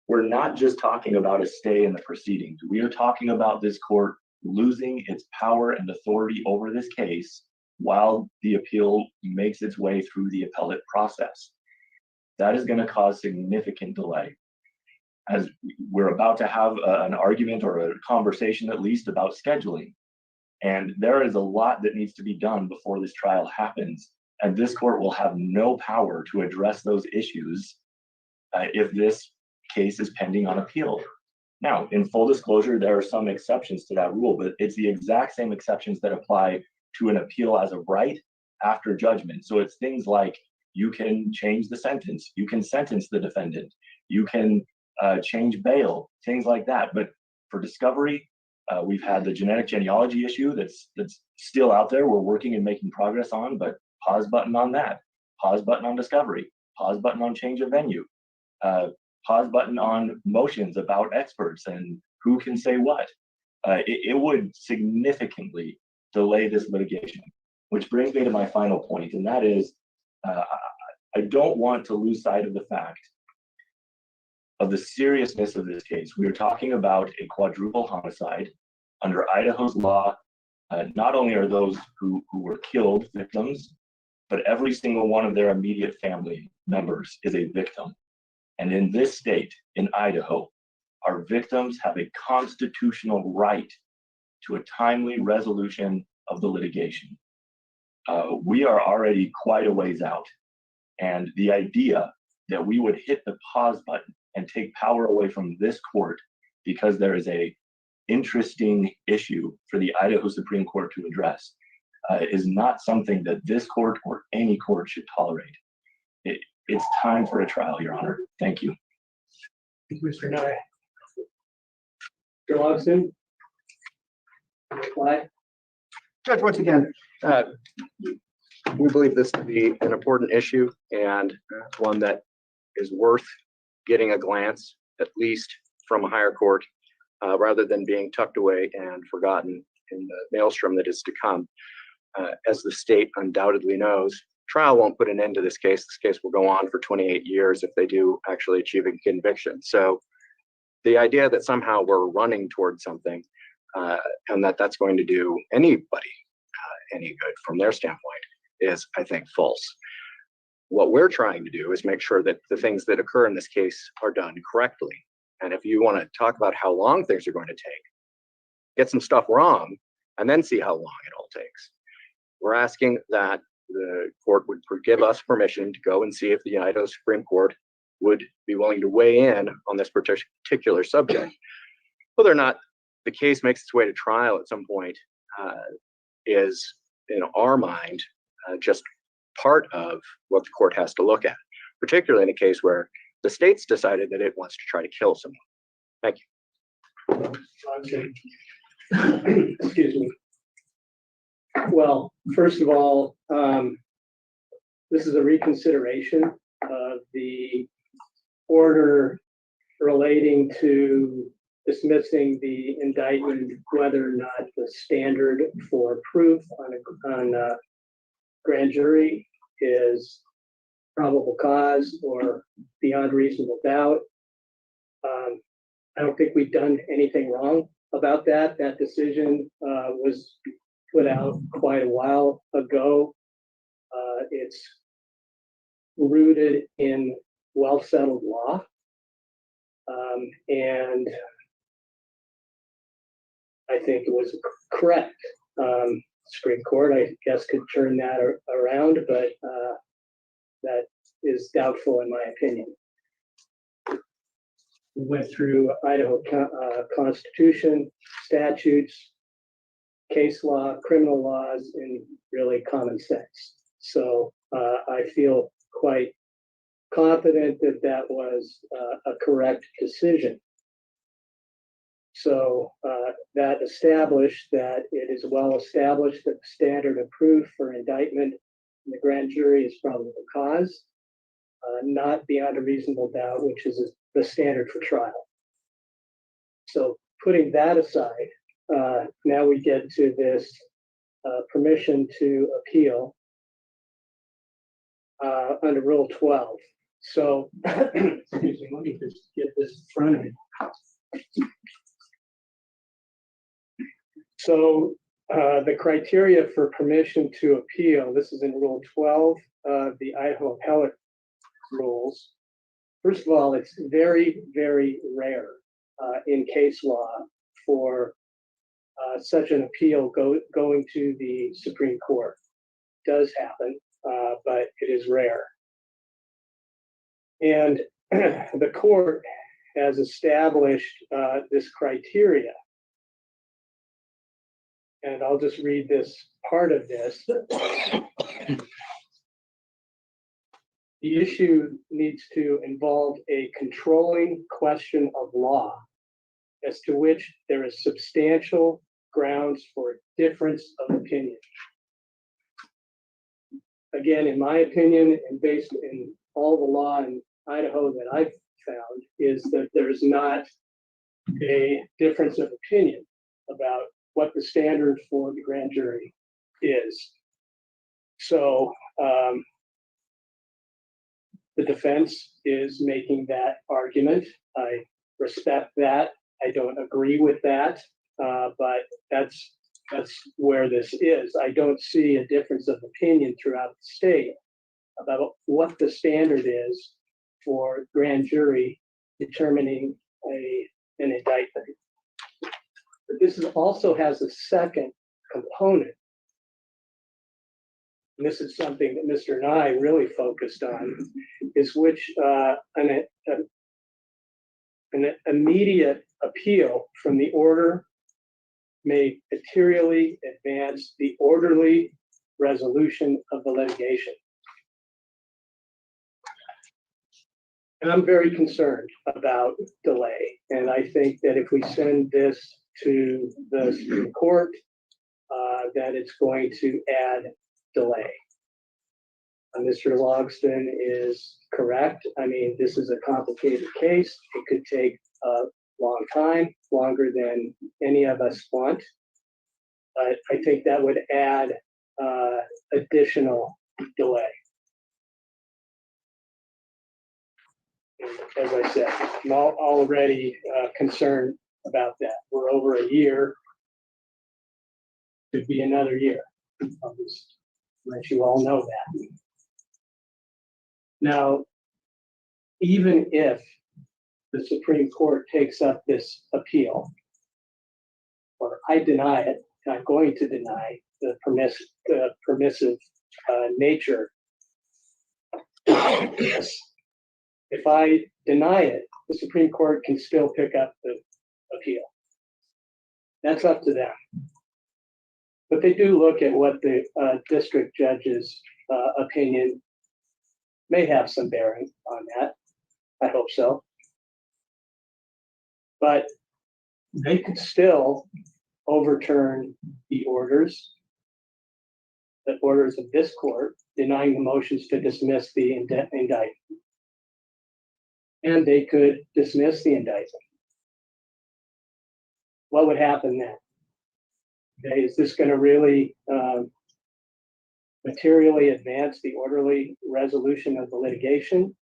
We're not just talking about a stay in the proceedings. We are talking about this court losing its power and authority over this case while the appeal makes its way through the appellate process. That is going to cause significant delay. As we're about to have an argument or a conversation at least about scheduling. And there is a lot that needs to be done before this trial happens. And this court will have no power to address those issues if this case is pending on appeal. Now, in full disclosure, there are some exceptions to that rule, but it's the exact same exceptions that apply to an appeal as of right after judgment. So it's things like you can change the sentence, you can sentence the defendant, you can change bail, things like that. But for discovery, we've had the genetic genealogy issue that's still out there. We're working and making progress on, but pause button on that, pause button on discovery, pause button on change of venue, pause button on motions about experts and who can say what. It would significantly delay this litigation, which brings me to my final point, and that is I don't want to lose sight of the fact of the seriousness of this case. We are talking about a quadruple homicide. Under Idaho's law, not only are those who were killed victims, but every single one of their immediate family members is a victim. And in this state, in Idaho, our victims have a constitutional right to a timely resolution of the litigation. We are already quite a ways out. And the idea that we would hit the pause button and take power away from this court because there is a interesting issue for the Idaho Supreme Court to address is not something that this court or any court should tolerate. It's time for a trial, Your Honor. Thank you. Mr. Nye. Mr. Logsdon? Reply. Judge, once again, we believe this to be an important issue and one that is worth getting a glance, at least from a higher court, rather than being tucked away and forgotten in the maelstrom that is to come. As the state undoubtedly knows, trial won't put an end to this case. This case will go on for 28 years if they do actually achieve a conviction. So the idea that somehow we're running towards something and that's going to do anybody any good from their standpoint is, I think, false. What we're trying to do is make sure that the things that occur in this case are done correctly. And if you want to talk about how long things are going to take, get some stuff wrong and then see how long it all takes. We're asking that the court would give us permission to go and see if the Idaho Supreme Court would be willing to weigh in on this particular subject. Whether or not the case makes its way to trial at some point is, in our mind, just part of what the court has to look at, particularly in a case where the state's decided that it wants to try to kill someone. Thank you. Excuse me. Well, first of all, this is a reconsideration of the order relating to dismissing the indictment, whether or not the standard for proof on a grand jury is probable cause or beyond reasonable doubt. I don't think we've done anything wrong about that. That decision was put out quite a while ago. It's rooted in well-settled law. And I think it was correct. Supreme Court, I guess, could turn that around, but that is doubtful in my opinion. We went through Idaho Constitution, statutes, case law, criminal laws, and really common sense. So I feel quite confident that that was a correct decision. So that established that it is well established that the standard of proof for indictment in the grand jury is probable cause, not beyond a reasonable doubt, which is the standard for trial. So putting that aside, now we get to this permission to appeal under Rule 12. So, excuse me, let me just get this in front of me. So the criteria for permission to appeal, this is in Rule 12 of the Idaho Appellate Rules. First of all, it's very, very rare in case law for such an appeal going to the Supreme Court. It does happen, but it is rare. And the court has established this criteria. And I'll just read this part of this. The issue needs to involve a controlling question of law as to which there is substantial grounds for difference of opinion. Again, in my opinion, and based in all the law in Idaho that I've found, is that there's not a difference of opinion about what the standard for the grand jury is. So the defense is making that argument. I respect that. I don't agree with that, but that's where this is. I don't see a difference of opinion throughout the state about what the standard is for grand jury determining an indictment. But this also has a second component. And this is something that Mr. Nye really focused on, is which an immediate appeal from the order may materially advance the orderly resolution of the litigation. And I'm very concerned about delay. And I think that if we send this to the Supreme Court, that it's going to add delay. Mr. Logston is correct. I mean, this is a complicated case. It could take a long time, longer than any of us want. But I think that would add additional delay. As I said, I'm already concerned about that. We're over a year. Could be another year. I'll just let you all know that. Now, even if the Supreme Court takes up this appeal, or I deny it, and I'm going to deny the permissive nature of this. If I deny it, the Supreme Court can still pick up the appeal. That's up to them. But they do look at what the district judge's opinion may have some bearing on that. I hope so. But they could still overturn the orders of this court denying the motions to dismiss the indictment. And they could dismiss the indictment. What would happen then? Okay, is this going to really materially advance the orderly resolution of the litigation?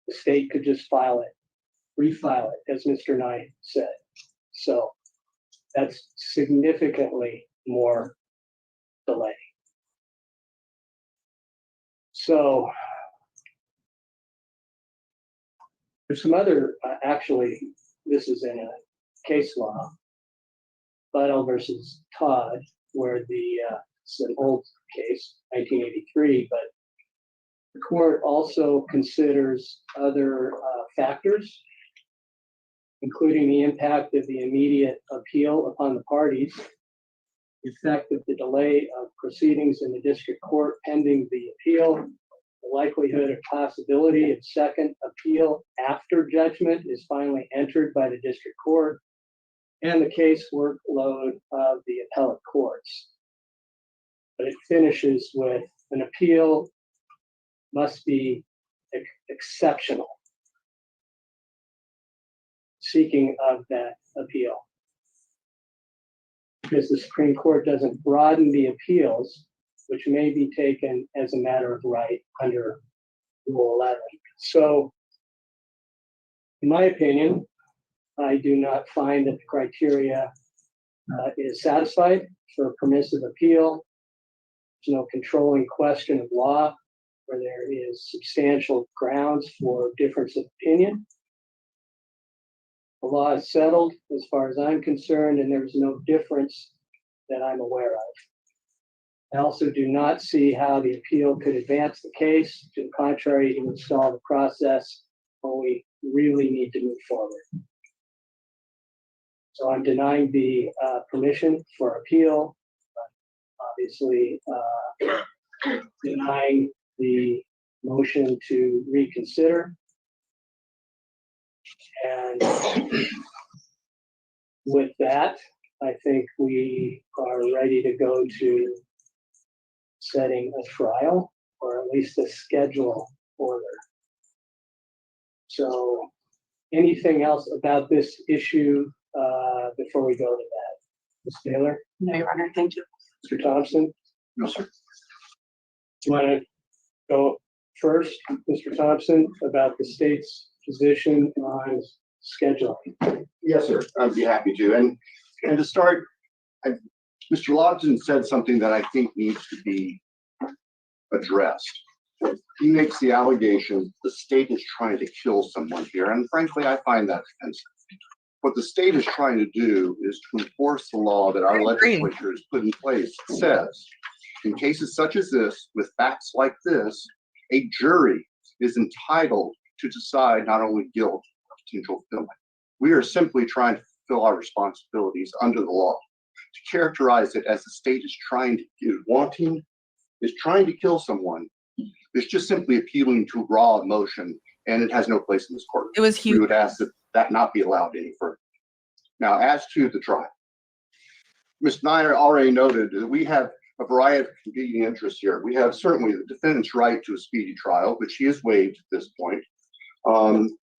The state could just file it, refile it, as Mr. Nye said. So that's significantly more delay. So there's some other, actually, this is in a case law, Buttle versus Todd, where it's an old case, 1983, but the court also considers other factors, including the impact of the immediate appeal upon the parties, the effect of the delay of proceedings in the district court pending the appeal, the likelihood or possibility of second appeal after judgment is finally entered by the district court, and the case workload of the appellate courts. But it finishes with an appeal must be exceptional, seeking of that appeal. Because the Supreme Court doesn't broaden the appeals, which may be taken as a matter of right under Rule 11. So, in my opinion, I do not find that the criteria is satisfied for a permissive appeal. There's no controlling question of law where there is substantial grounds for difference of opinion. The law is settled as far as I'm concerned, and there's no difference that I'm aware of. I also do not see how the appeal could advance the case. To the contrary, it would stall the process, only really need to move forward. So I'm denying the permission for appeal, obviously denying the motion to reconsider. And with that, I think we are ready to go to setting a trial, or at least a schedule order. So anything else about this issue before we go to that? Ms. Taylor? No, Your Honor, thank you. Mr. Thompson? No, sir. You want to go first, Mr. Thompson, about the state's position on scheduling? Yes, sir. I'd be happy to. And to start, Mr. Lodson said something that I think needs to be addressed. He makes the allegation the state is trying to kill someone here, and frankly, I find that offensive. What the state is trying to do is to enforce the law that our legislature has put in place. It says, in cases such as this, with facts like this, a jury is entitled to decide not only guilt, but potential felony. We are simply trying to fulfill our responsibilities under the law. To characterize it as the state is trying to kill someone, is just simply appealing to raw emotion, and it has no place in this court. It was We huge. would ask that that not be allowed any further. Now, as to the trial, Ms. Nyer already noted that we have a variety of competing interests here. We have certainly the defendant's right to a speedy trial, which he has waived at this point.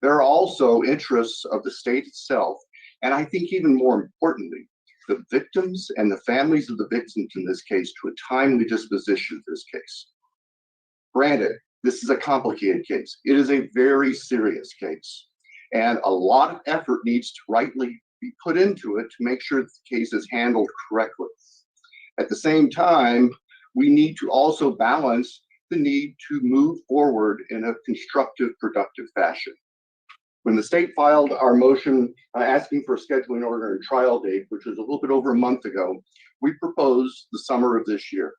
There are also interests of the state itself, and I think even more importantly, the victims and the families of the victims in this case to a timely disposition of this case. Granted, this is a complicated case. It is a very serious case, and a lot of effort needs to rightly be put into it to make sure that the case is handled correctly. At the same time, we need to also balance the need to move forward in a constructive, productive fashion. When the state filed our motion asking for a scheduling order and trial date, which was a little bit over a month ago, we proposed the summer of this year.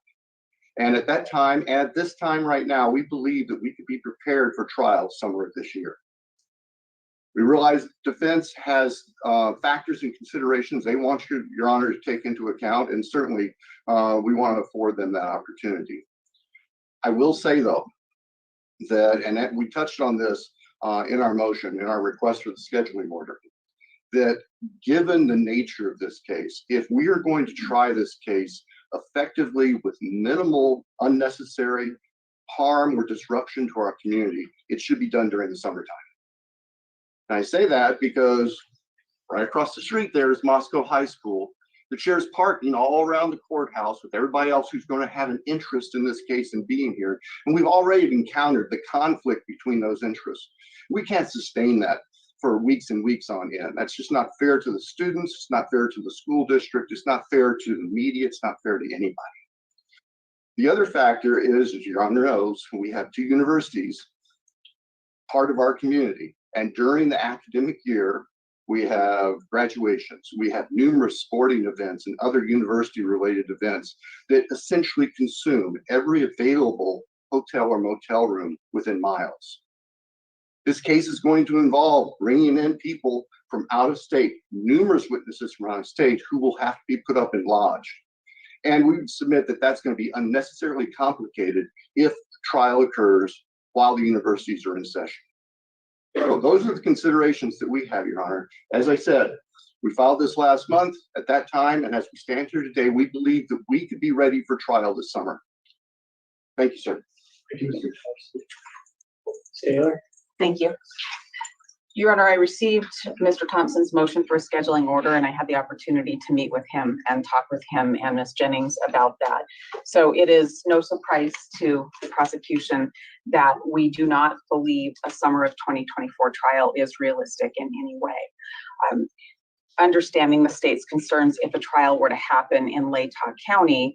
And at that time, at this time right now, we believe that we could be prepared for trial summer of this year. We realize defense has factors and considerations they want you, Your Honor, to take into account, and certainly we want to afford them that opportunity. I will say, though, that we touched on this in our motion, in our request for the scheduling order, that given the nature of this case, if we are going to try this case effectively with minimal unnecessary harm or disruption to our community, it should be done during the summertime. And I say that because right across the street there is Moscow High School that shares parking all around the courthouse with everybody else who's going to have an interest in this case and being here. And we've already encountered the conflict between those interests. We can't sustain that for weeks and weeks on end. That's just not fair to the students. It's not fair to the school district. It's not fair to the media. It's not fair to anybody. The other factor is, as Your Honor knows, we have two universities, part of our community. And during the academic year, we have graduations, we have numerous sporting events and other university-related events that essentially consume every available hotel or motel room within miles. This case is going to involve bringing in people from out of state, numerous witnesses from out of state who will have to be put up in lodge. And we would submit that that's going to be unnecessarily complicated if trial occurs while the universities are in session. So those are the considerations that we have, Your Honor. As I said, we filed this last month at that time, and as we stand here today, we believe that we could be ready for trial this summer. Thank you, sir. Thank you, Mr. Thompson. Taylor? Thank you. Your Honor, I received Mr. Thompson's motion for a scheduling order, and I had the opportunity to meet with him and talk with him and Ms. Jennings about that. So it is no surprise to the prosecution that we do not believe a summer of 2024 trial is realistic in any way. Understanding the state's concerns, if a trial were to happen in Latah County,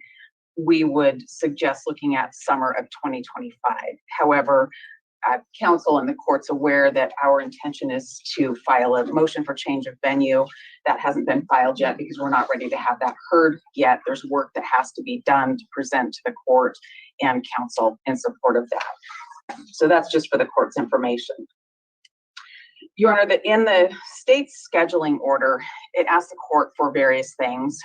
we would suggest looking at summer of 2025. However, counsel and the court's aware that our intention is to file a motion for change of venue. That hasn't been filed yet because we're not ready to have that heard yet. There's work that has to be done to present to the court and counsel in support of that. So that's just for the court's information. Your Honor, that in the state's scheduling order, it asked the court for various things.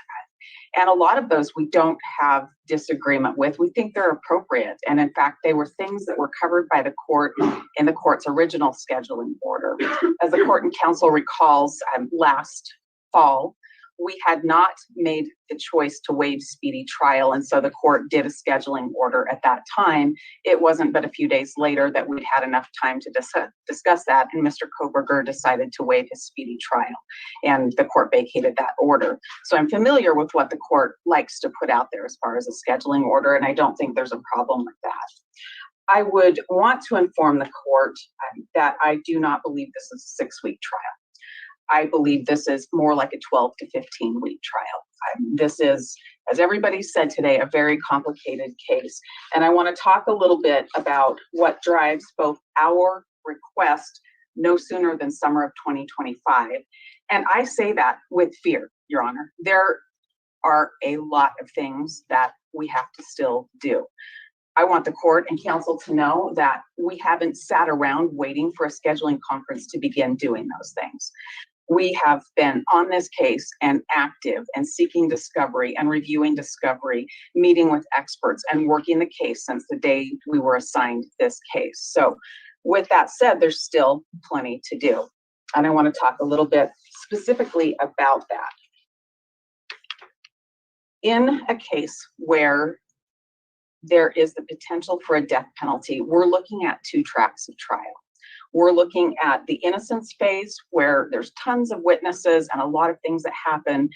And a lot of those we don't have disagreement with. We think they're appropriate. And in fact, they were things that were covered by the court in the court's original scheduling order. As the court and counsel recalls, last fall, we had not made the choice to waive speedy trial. And so the court did a scheduling order at that time. It wasn't but a few days later that we'd had enough time to discuss that. And Mr. Kohberger decided to waive his speedy trial. And the court vacated that order. So I'm familiar with what the court likes to put out there as far as a scheduling order. And I don't think there's a problem with that. I would want to inform the court that I do not believe this is a 6-week trial. I believe this is more like a 12 to 15 week trial. This is, as everybody said today, a very complicated case. And I want to talk a little bit about what drives both our request no sooner than summer of 2025. And I say that with fear, Your Honor. There are a lot of things that we have to still do. I want the court and counsel to know that we haven't sat around waiting for a scheduling conference to begin doing those things. We have been on this case and active and seeking discovery and reviewing discovery, meeting with experts and working the case since the day we were assigned this case. So with that said, there's still plenty to do. And I want to talk a little bit specifically about that. In a case where there is the potential for a death penalty, we're looking at 2 tracks of trial. We're looking at the innocence phase where there's tons of witnesses and a lot of things that happen.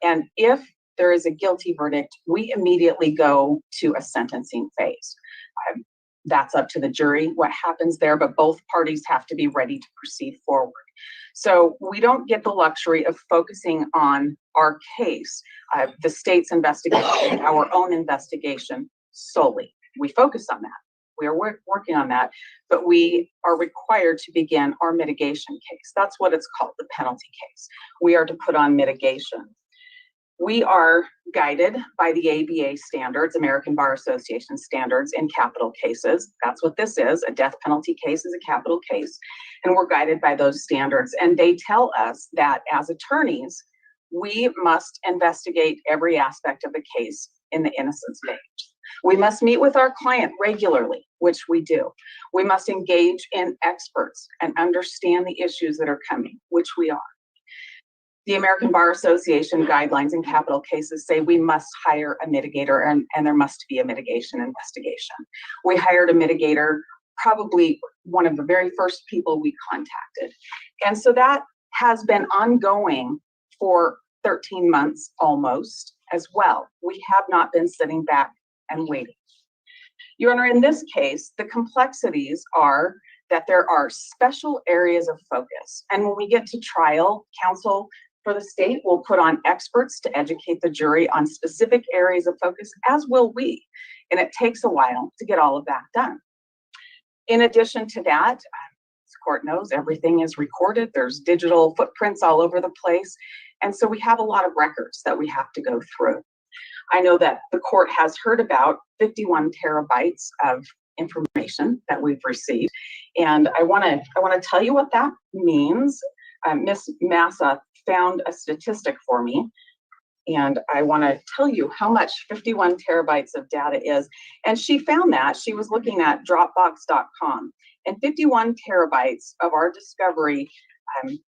And if there is a guilty verdict, we immediately go to a sentencing phase. That's up to the jury what happens there, but both parties have to be ready to proceed forward. So we don't get the luxury of focusing on our case, the state's investigation, our own investigation solely. We focus on that. We are working on that, but we are required to begin our mitigation case. That's what it's called, the penalty case. We are to put on mitigation. We are guided by the ABA standards, American Bar Association standards in capital cases. That's what this is. A death penalty case is a capital case, and we're guided by those standards. And they tell us that as attorneys, we must investigate every aspect of the case in the innocence phase. We must meet with our client regularly, which we do. We must engage in experts and understand the issues that are coming, which we are. The American Bar Association guidelines in capital cases say we must hire a mitigator and there must be a mitigation investigation. We hired a mitigator, probably one of the very first people we contacted. And so that has been ongoing for 13 months almost as well. We have not been sitting back and waiting. Your Honor, in this case, the complexities are that there are special areas of focus. And when we get to trial, counsel for the state will put on experts to educate the jury on specific areas of focus, as will we. And it takes a while to get all of that done. In addition to that, this court knows everything is recorded. There's digital footprints all over the place. And so we have a lot of records that we have to go through. I know that the court has heard about 51 terabytes of information that we've received. And I want to tell you what that means. Ms. Massa found a statistic for me, and I want to tell you how much 51 terabytes of data is. And she found that. She was looking at Dropbox.com, and 51 terabytes of our discovery,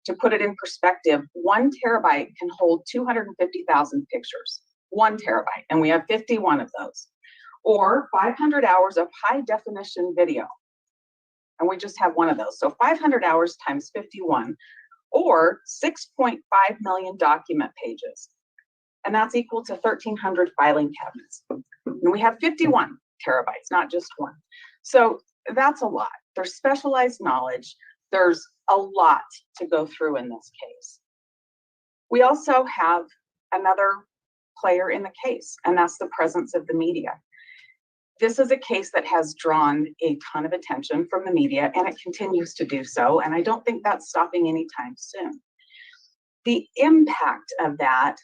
to put it in perspective, 1 terabyte can hold 250,000 pictures. 1 terabyte, and we have 51 of those. Or 500 hours of high definition video, and we just have 1 of those. So 500 hours times 51, or 6.5 million document pages. And that's equal to 1,300 filing cabinets. And we have 51 terabytes, not just 1. So that's a lot. There's specialized knowledge. There's a lot to go through in this case. We also have another player in the case, and that's the presence of the media. This is a case that has drawn a ton of attention from the media, and it continues to do so, and I don't think that's stopping anytime soon. The impact of that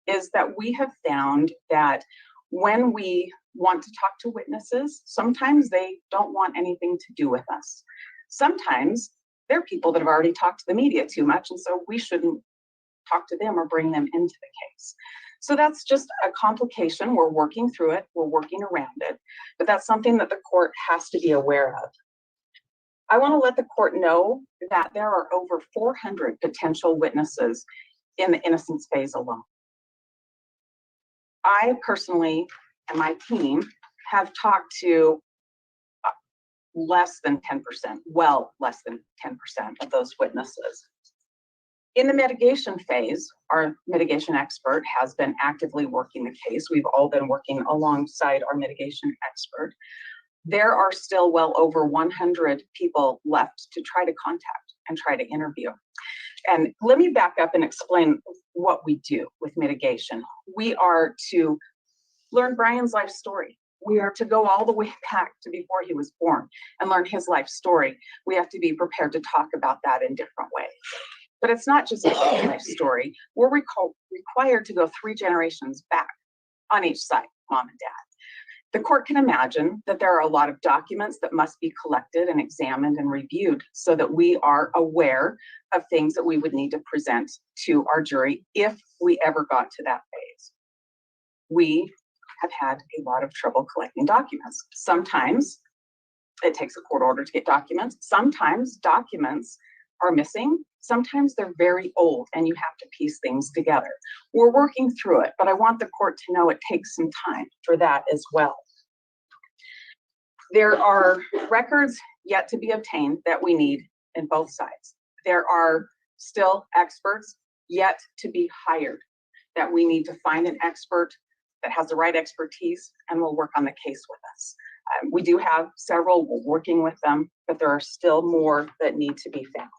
is that we have found that when we want to talk to witnesses, sometimes they don't want anything to do with us. Sometimes they're people that have already talked to the media too much, and so we shouldn't talk to them or bring them into the case. So that's just a complication. We're working through it. We're working around it. But that's something that the court has to be aware of. I want to let the court know that there are over 400 potential witnesses in the innocence phase alone. I personally and my team have talked to less than 10%, well, less than 10% of those witnesses. In the mitigation phase, our mitigation expert has been actively working the case. We've all been working alongside our mitigation expert. There are still well over 100 people left to try to contact and try to interview. And let me back up and explain what we do with mitigation. We are to learn Bryan's life story. We are to go all the way back to before he was born and learn his life story. We have to be prepared to talk about that in different ways. But it's not just a life story. We're required to go 3 generations back on each side, mom and dad. The court can imagine that there are a lot of documents that must be collected and examined and reviewed so that we are aware of things that we would need to present to our jury if we ever got to that phase. We have had a lot of trouble collecting documents. Sometimes it takes a court order to get documents. Sometimes documents are missing. Sometimes they're very old and you have to piece things together. We're working through it, but I want the court to know it takes some time for that as well. There are records yet to be obtained that we need in both sides. There are still experts yet to be hired that we need to find an expert that has the right expertise and will work on the case with us. We do have several, we're working with them, but there are still more that need to be found.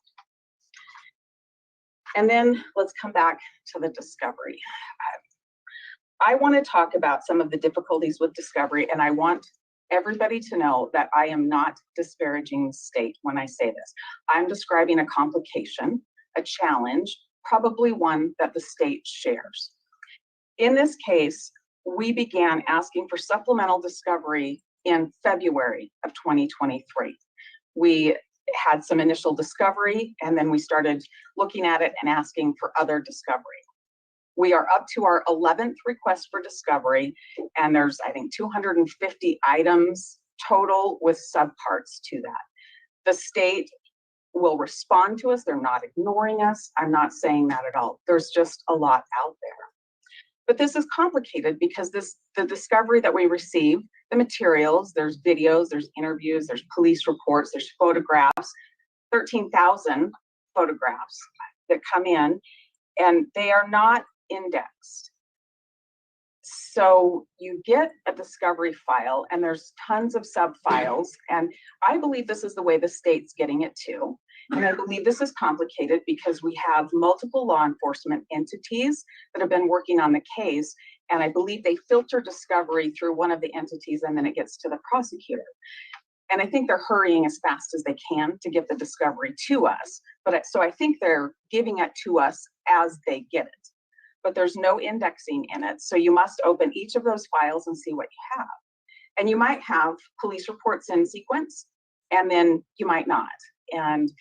And then let's come back to the discovery. I want to talk about some of the difficulties with discovery, and I want everybody to know that I am not disparaging the state when I say this. I'm describing a complication, a challenge, probably one that the state shares. In this case, we began asking for supplemental discovery in February of 2023. We had some initial discovery, and then we started looking at it and asking for other discovery. We are up to our 11th request for discovery, and there's, I think, 250 items total with subparts to that. The state will respond to us. They're not ignoring us. I'm not saying that at all. There's just a lot out there. But this is complicated because the discovery that we receive, the materials, there's videos, there's interviews, there's police reports, there's photographs, 13,000 photographs that come in, and they are not indexed. So you get a discovery file and there's tons of sub-files, and I believe this is the way the state's getting it too. And I believe this is complicated because we have multiple law enforcement entities that have been working on the case, and I believe they filter discovery through one of the entities and then it gets to the prosecutor. And I think they're hurrying as fast as they can to get the discovery to us. So I think they're giving it to us as they get it. But there's no indexing in it. So you must open each of those files and see what you have. And you might have police reports in sequence, and then you might not. And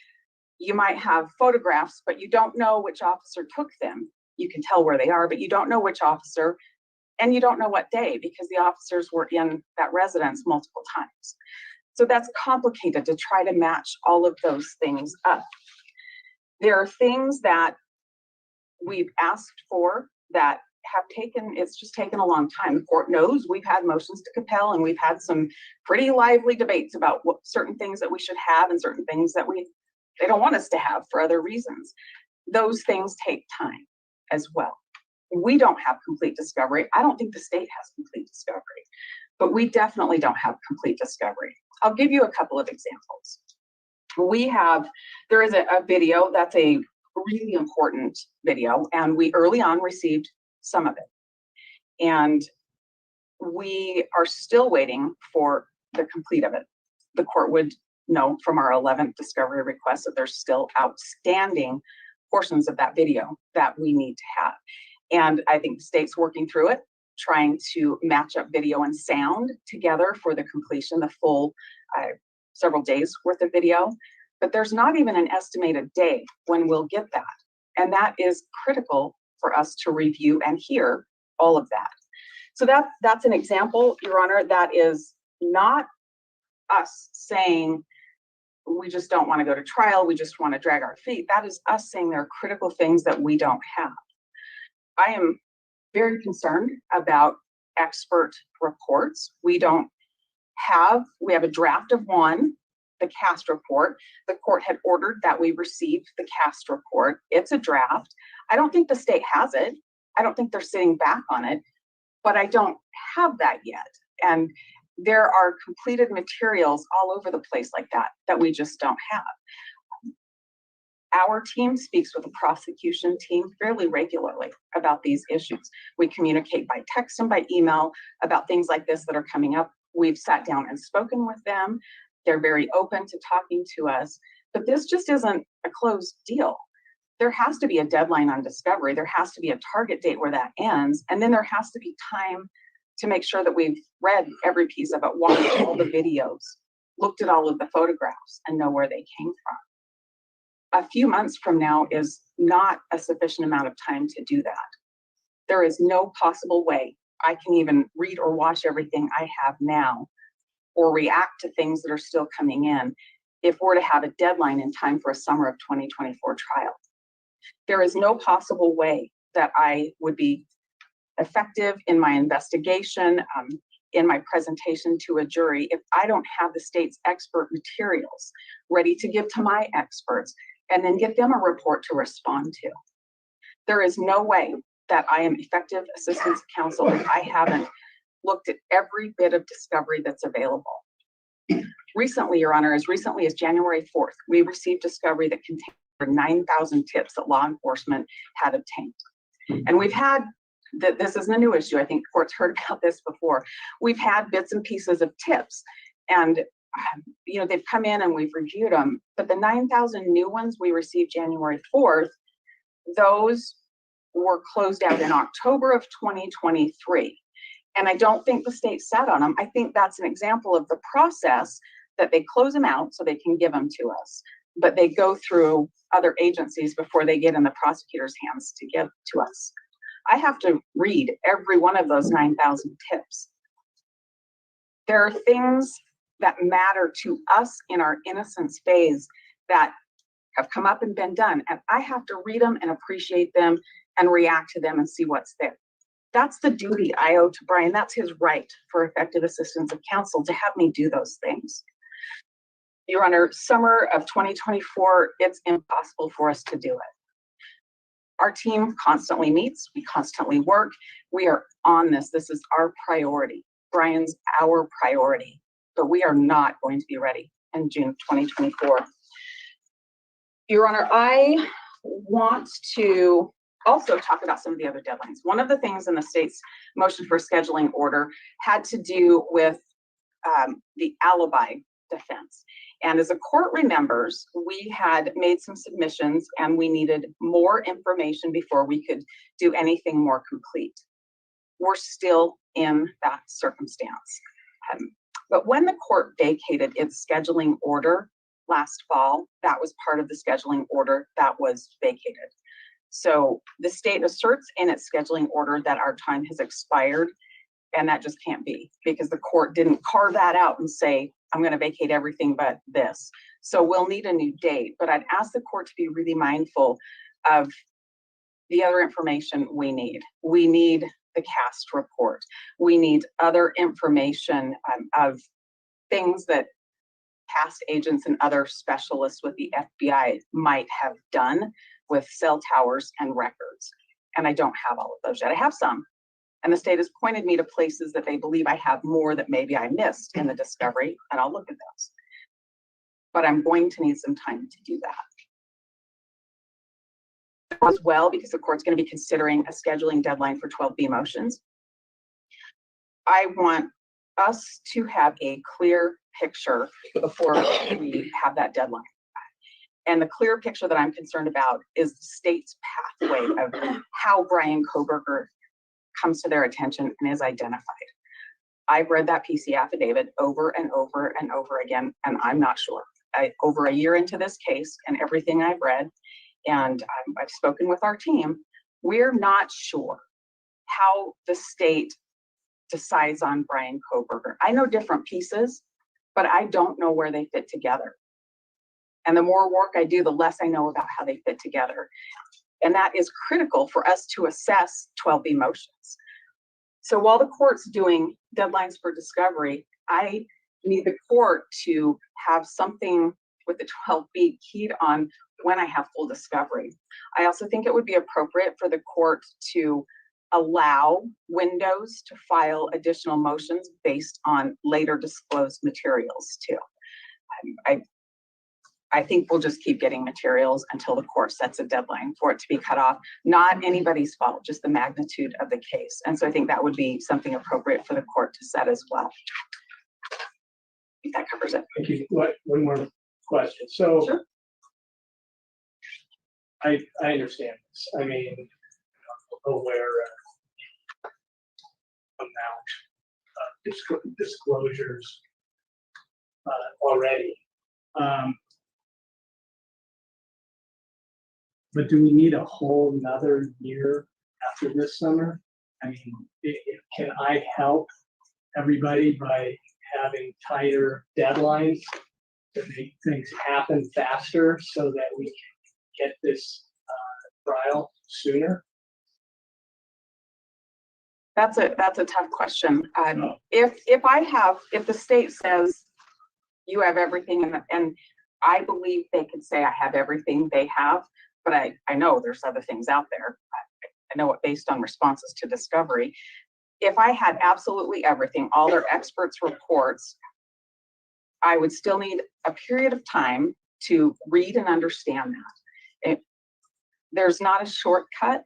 you might have photographs, but you don't know which officer took them. You can tell where they are, but you don't know which officer, and you don't know what day because the officers were in that residence multiple times. So that's complicated to try to match all of those things up. There are things that we've asked for that have taken, it's just taken a long time. The court knows we've had motions to compel, and we've had some pretty lively debates about what certain things that we should have and certain things that they don't want us to have for other reasons. Those things take time as well. We don't have complete discovery. I don't think the state has complete discovery, but we definitely don't have complete discovery. I'll give you a couple of examples. There is a video that's a really important video, and we early on received some of it. And we are still waiting for the complete of it. The court would know from our 11th discovery request that there's still outstanding portions of that video that we need to have. And I think the state's working through it, trying to match up video and sound together for the completion, the full several days worth of video. but there's not even an estimated day when we'll get that. And that is critical for us to review and hear all of that. So that's an example, Your Honor, that is not us saying we just don't want to go to trial, we just want to drag our feet. That is us saying there are critical things that we don't have. I am very concerned about expert reports. We have a draft of one, the CAST report. The court had ordered that we receive the CAST report. It's a draft. I don't think the state has it. I don't think they're sitting back on it, but I don't have that yet. And there are completed materials all over the place like that we just don't have. Our team speaks with the prosecution team fairly regularly about these issues. We communicate by text and by email about things like this that are coming up. We've sat down and spoken with them. They're very open to talking to us, but this just isn't a closed deal. There has to be a deadline on discovery. There has to be a target date where that ends. And then there has to be time to make sure that we've read every piece of it, watched all the videos, looked at all of the photographs, and know where they came from. A few months from now is not a sufficient amount of time to do that. There is no possible way I can even read or watch everything I have now or react to things that are still coming in if we're to have a deadline in time for a summer of 2024 trial. There is no possible way that I would be effective in my investigation, in my presentation to a jury, if I don't have the state's expert materials ready to give to my experts and then give them a report to respond to. There is no way that I am effective assistance counsel if I haven't looked at every bit of discovery that's available. Recently, Your Honor, as recently as January 4th, we received discovery that contained 9,000 tips that law enforcement had obtained. And we've had, this isn't a new issue, I think the court's heard about this before. We've had bits and pieces of tips and they've come in and we've reviewed them, but the 9,000 new ones we received January 4th, those were closed out in October of 2023. And I don't think the state sat on them. I think that's an example of the process that they close them out so they can give them to us, but they go through other agencies before they get in the prosecutor's hands to give to us. I have to read every one of those 9,000 tips. There are things that matter to us in our innocence phase that have come up and been done, and I have to read them and appreciate them and react to them and see what's there. That's the duty I owe to Bryan. That's his right for effective assistance of counsel to have me do those things. Your Honor, summer of 2024, it's impossible for us to do it. Our team constantly meets, we constantly work. We are on this. This is our priority. Bryan's our priority, but we are not going to be ready in June 2024. Your Honor, I want to also talk about some of the other deadlines. One of the things in the state's motion for scheduling order had to do with the alibi defense. And as the court remembers, we had made some submissions and we needed more information before we could do anything more complete. We're still in that circumstance. But when the court vacated its scheduling order last fall, that was part of the scheduling order that was vacated. So the state asserts in its scheduling order that our time has expired, and that just can't be because the court didn't carve that out and say, I'm going to vacate everything but this. So we'll need a new date, but I'd ask the court to be really mindful of the other information we need. We need the CAST report. We need other information of things that past agents and other specialists with the FBI might have done with cell towers and records. And I don't have all of those yet. I have some. And the state has pointed me to places that they believe I have more that maybe I missed in the discovery, and I'll look at those. But I'm going to need some time to do that. As well, because the court's going to be considering a scheduling deadline for 12B motions. I want us to have a clear picture before we have that deadline. And the clear picture that I'm concerned about is the state's pathway of how Bryan Kohberger comes to their attention and is identified. I've read that PC affidavit over and over and over again, and I'm not sure. over a year into this case and everything I've read, and I've spoken with our team, we're not sure how the state decides on Bryan Kohberger. I know different pieces, but I don't know where they fit together. And the more work I do, the less I know about how they fit together. And that is critical for us to assess 12B motions. So while the court's doing deadlines for discovery, I need the court to have something with the 12B keyed on when I have full discovery. I also think it would be appropriate for the court to allow windows to file additional motions based on later disclosed materials too. I think we'll just keep getting materials until the court sets a deadline for it to be cut off. Not anybody's fault, just the magnitude of the case. And so I think that would be something appropriate for the court to set as well. I think that covers it. Thank you. One more question. So Sure. I understand this. I mean, I'm aware of amount of disclosures already. But do we need a whole nother year after this summer? I mean, can I help everybody by having tighter deadlines to make things happen faster so that we can get this trial sooner? That's a tough question. If the state says you have everything, and I believe they could say I have everything they have, but I know there's other things out there. I know it based on responses to discovery. If I had absolutely everything, all their experts' reports, I would still need a period of time to read and understand that. There's not a shortcut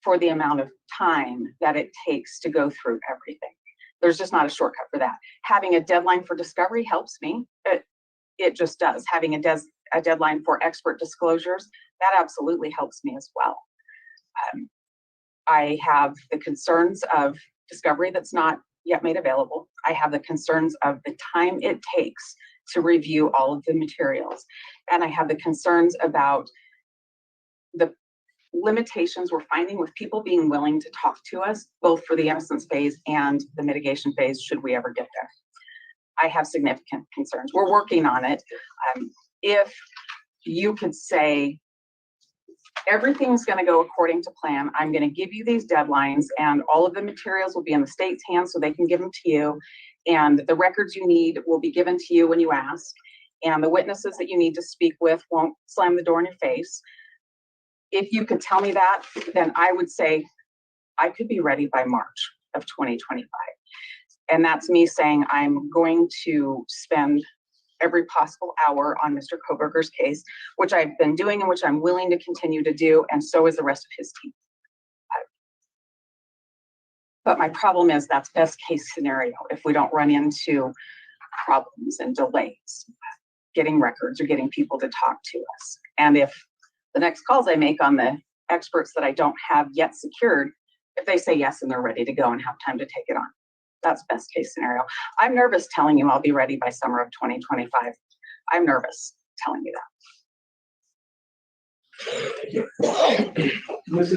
for the amount of time that it takes to go through everything. There's just not a shortcut for that. Having a deadline for discovery helps me. It just does. Having a deadline for expert disclosures, that absolutely helps me as well. I have the concerns of discovery that's not yet made available. I have the concerns of the time it takes to review all of the materials. And I have the concerns about the limitations we're finding with people being willing to talk to us, both for the innocence phase and the mitigation phase, should we ever get there. I have significant concerns. We're working on it. If you could say, everything's going to go according to plan, I'm going to give you these deadlines, and all of the materials will be in the state's hands so they can give them to you, and the records you need will be given to you when you ask, and the witnesses that you need to speak with won't slam the door in your face. If you could tell me that, then I would say I could be ready by March of 2025. And that's me saying I'm going to spend every possible hour on Mr. Kohberger's case, which I've been doing and which I'm willing to continue to do, and so is the rest of his team. But my problem is that's best case scenario if we don't run into problems and delays getting records or getting people to talk to us. And if the next calls I make on the experts that I don't have yet secured, if they say yes and they're ready to go and have time to take it on, that's best case scenario. I'm nervous telling you I'll be ready by summer of 2025. I'm nervous telling you that. This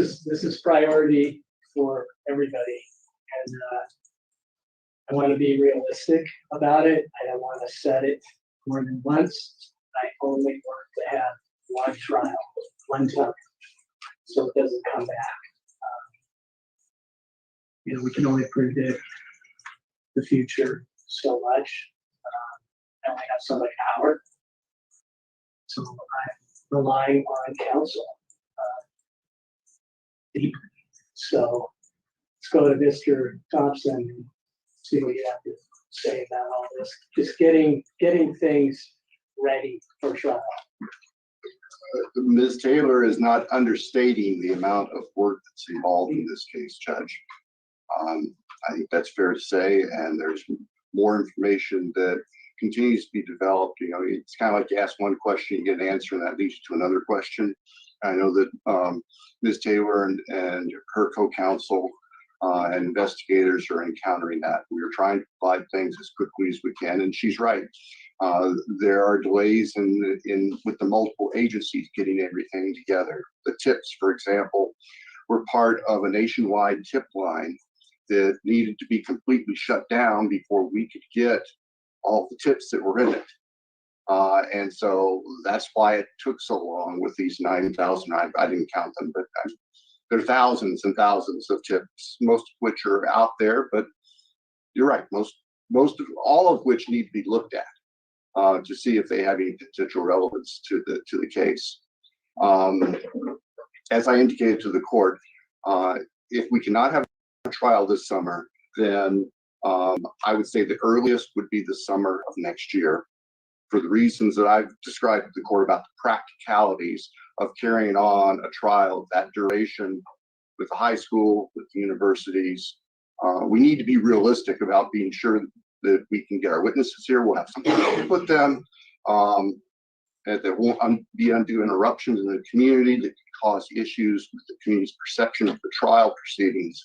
is priority for everybody, and I want to be realistic about it. I don't want to set it more than once. I only want to have one trial, one time, so it doesn't come back. We can only predict the future so much. I only have so much power, so I'm relying on counsel deeply. So let's go to Mr. Thompson and see what you have to say about all this. Just getting things ready for trial. Ms. Taylor is not understating the amount of work that's involved in this case, Judge. I think that's fair to say, and there's more information that continues to be developed. It's kind of like you ask one question, you get an answer, and that leads you to another question. I know that Ms. Taylor and her co-counsel and investigators are encountering that. We are trying to provide things as quickly as we can, and she's right. There are delays in with the multiple agencies getting everything together. The tips, for example, were part of a nationwide tip line that needed to be completely shut down before we could get all the tips that were in it. And so that's why it took so long with these 9,000. I didn't count them, but there are thousands and thousands of tips, most of which are out there. But you're right, most of all of which need to be looked at to see if they have any potential relevance to the case. As I indicated to the court, if we cannot have a trial this summer, then I would say the earliest would be the summer of next year, for the reasons that I've described to the court about the practicalities of carrying on a trial of that duration with the high school, with the universities. We need to be realistic about being sure that we can get our witnesses here. We'll have something to put them, and there won't be undue interruptions in the community that can cause issues with the community's perception of the trial proceedings.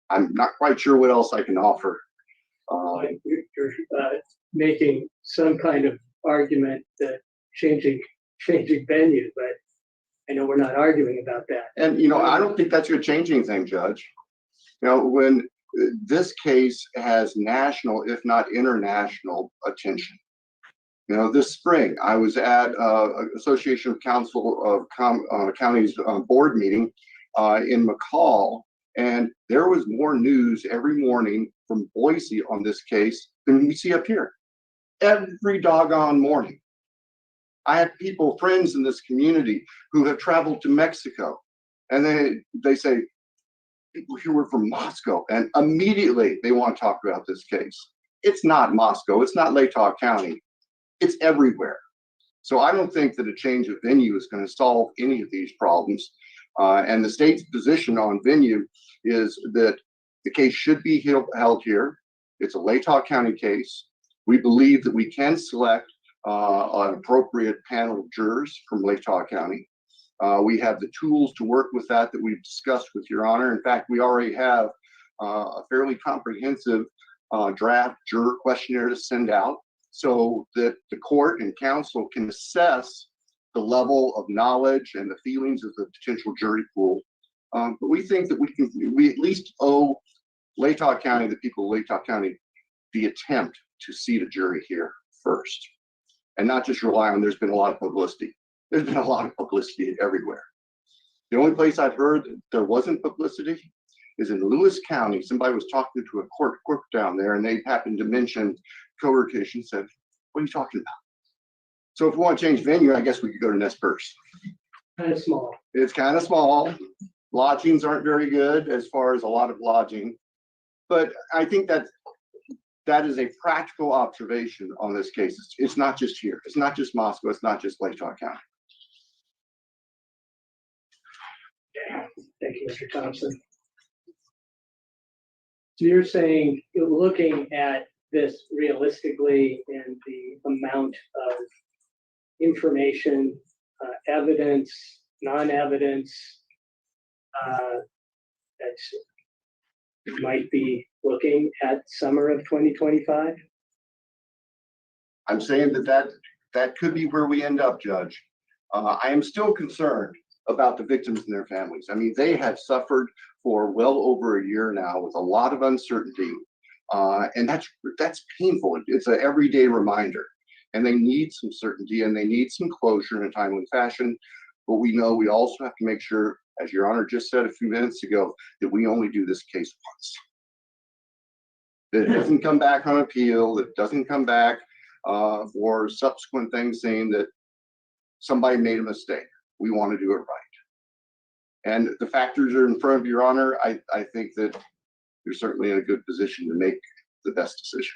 I'm not quite sure what else I can offer. You're making some kind of argument that changing venue, but I know we're not arguing about that. And, I don't think that's going to change anything, Judge. When this case has national, if not international, attention. This spring, I was at Association of Council of Counties board meeting in McCall, and there was more news every morning from Boise on this case than we see up here. Every doggone morning. I have friends in this community who have traveled to Mexico, and they say, people here were from Moscow, and immediately they want to talk about this case. It's not Moscow, it's not Latah County, it's everywhere. So I don't think that a change of venue is going to solve any of these problems. And the state's position on venue is that the case should be held here. It's a Latah County case. We believe that we can select an appropriate panel of jurors from Latah County. We have the tools to work with that we've discussed with Your Honor. In fact, we already have a fairly comprehensive draft juror questionnaire to send out so that the court and counsel can assess the level of knowledge and the feelings of the potential jury pool. But we think that we at least owe Latah County, the people of Latah County, the attempt to seat a jury here first, and not just rely on, there's been a lot of publicity. There's been a lot of publicity everywhere. The only place I've heard that there wasn't publicity is in Lewis County. Somebody was talking to a court down there, and they happened to mention co-location, said, what are you talking about? So if we want to change venue, I guess we could go to Nez Perce. Kind of small. It's kind of small. Lodgings aren't very good as far as a lot of lodging. But I think that is a practical observation on this case. It's not just here. It's not just Moscow. It's not just Latah County. Thank you, Mr. Thompson. So you're saying, looking at this realistically and the amount of information, evidence, non-evidence, that's might be looking at summer of 2025? I'm saying that could be where we end up, Judge. I am still concerned about the victims and their families. I mean, they have suffered for well over a year now with a lot of uncertainty, and that's painful. It's an everyday reminder, and they need some certainty and they need some closure in a timely fashion. But we know we also have to make sure, as Your Honor just said a few minutes ago, that we only do this case once. That it doesn't come back on appeal, that it doesn't come back for subsequent things saying that somebody made a mistake. We want to do it right. And the factors are in front of Your Honor. I think that you're certainly in a good position to make the best decision.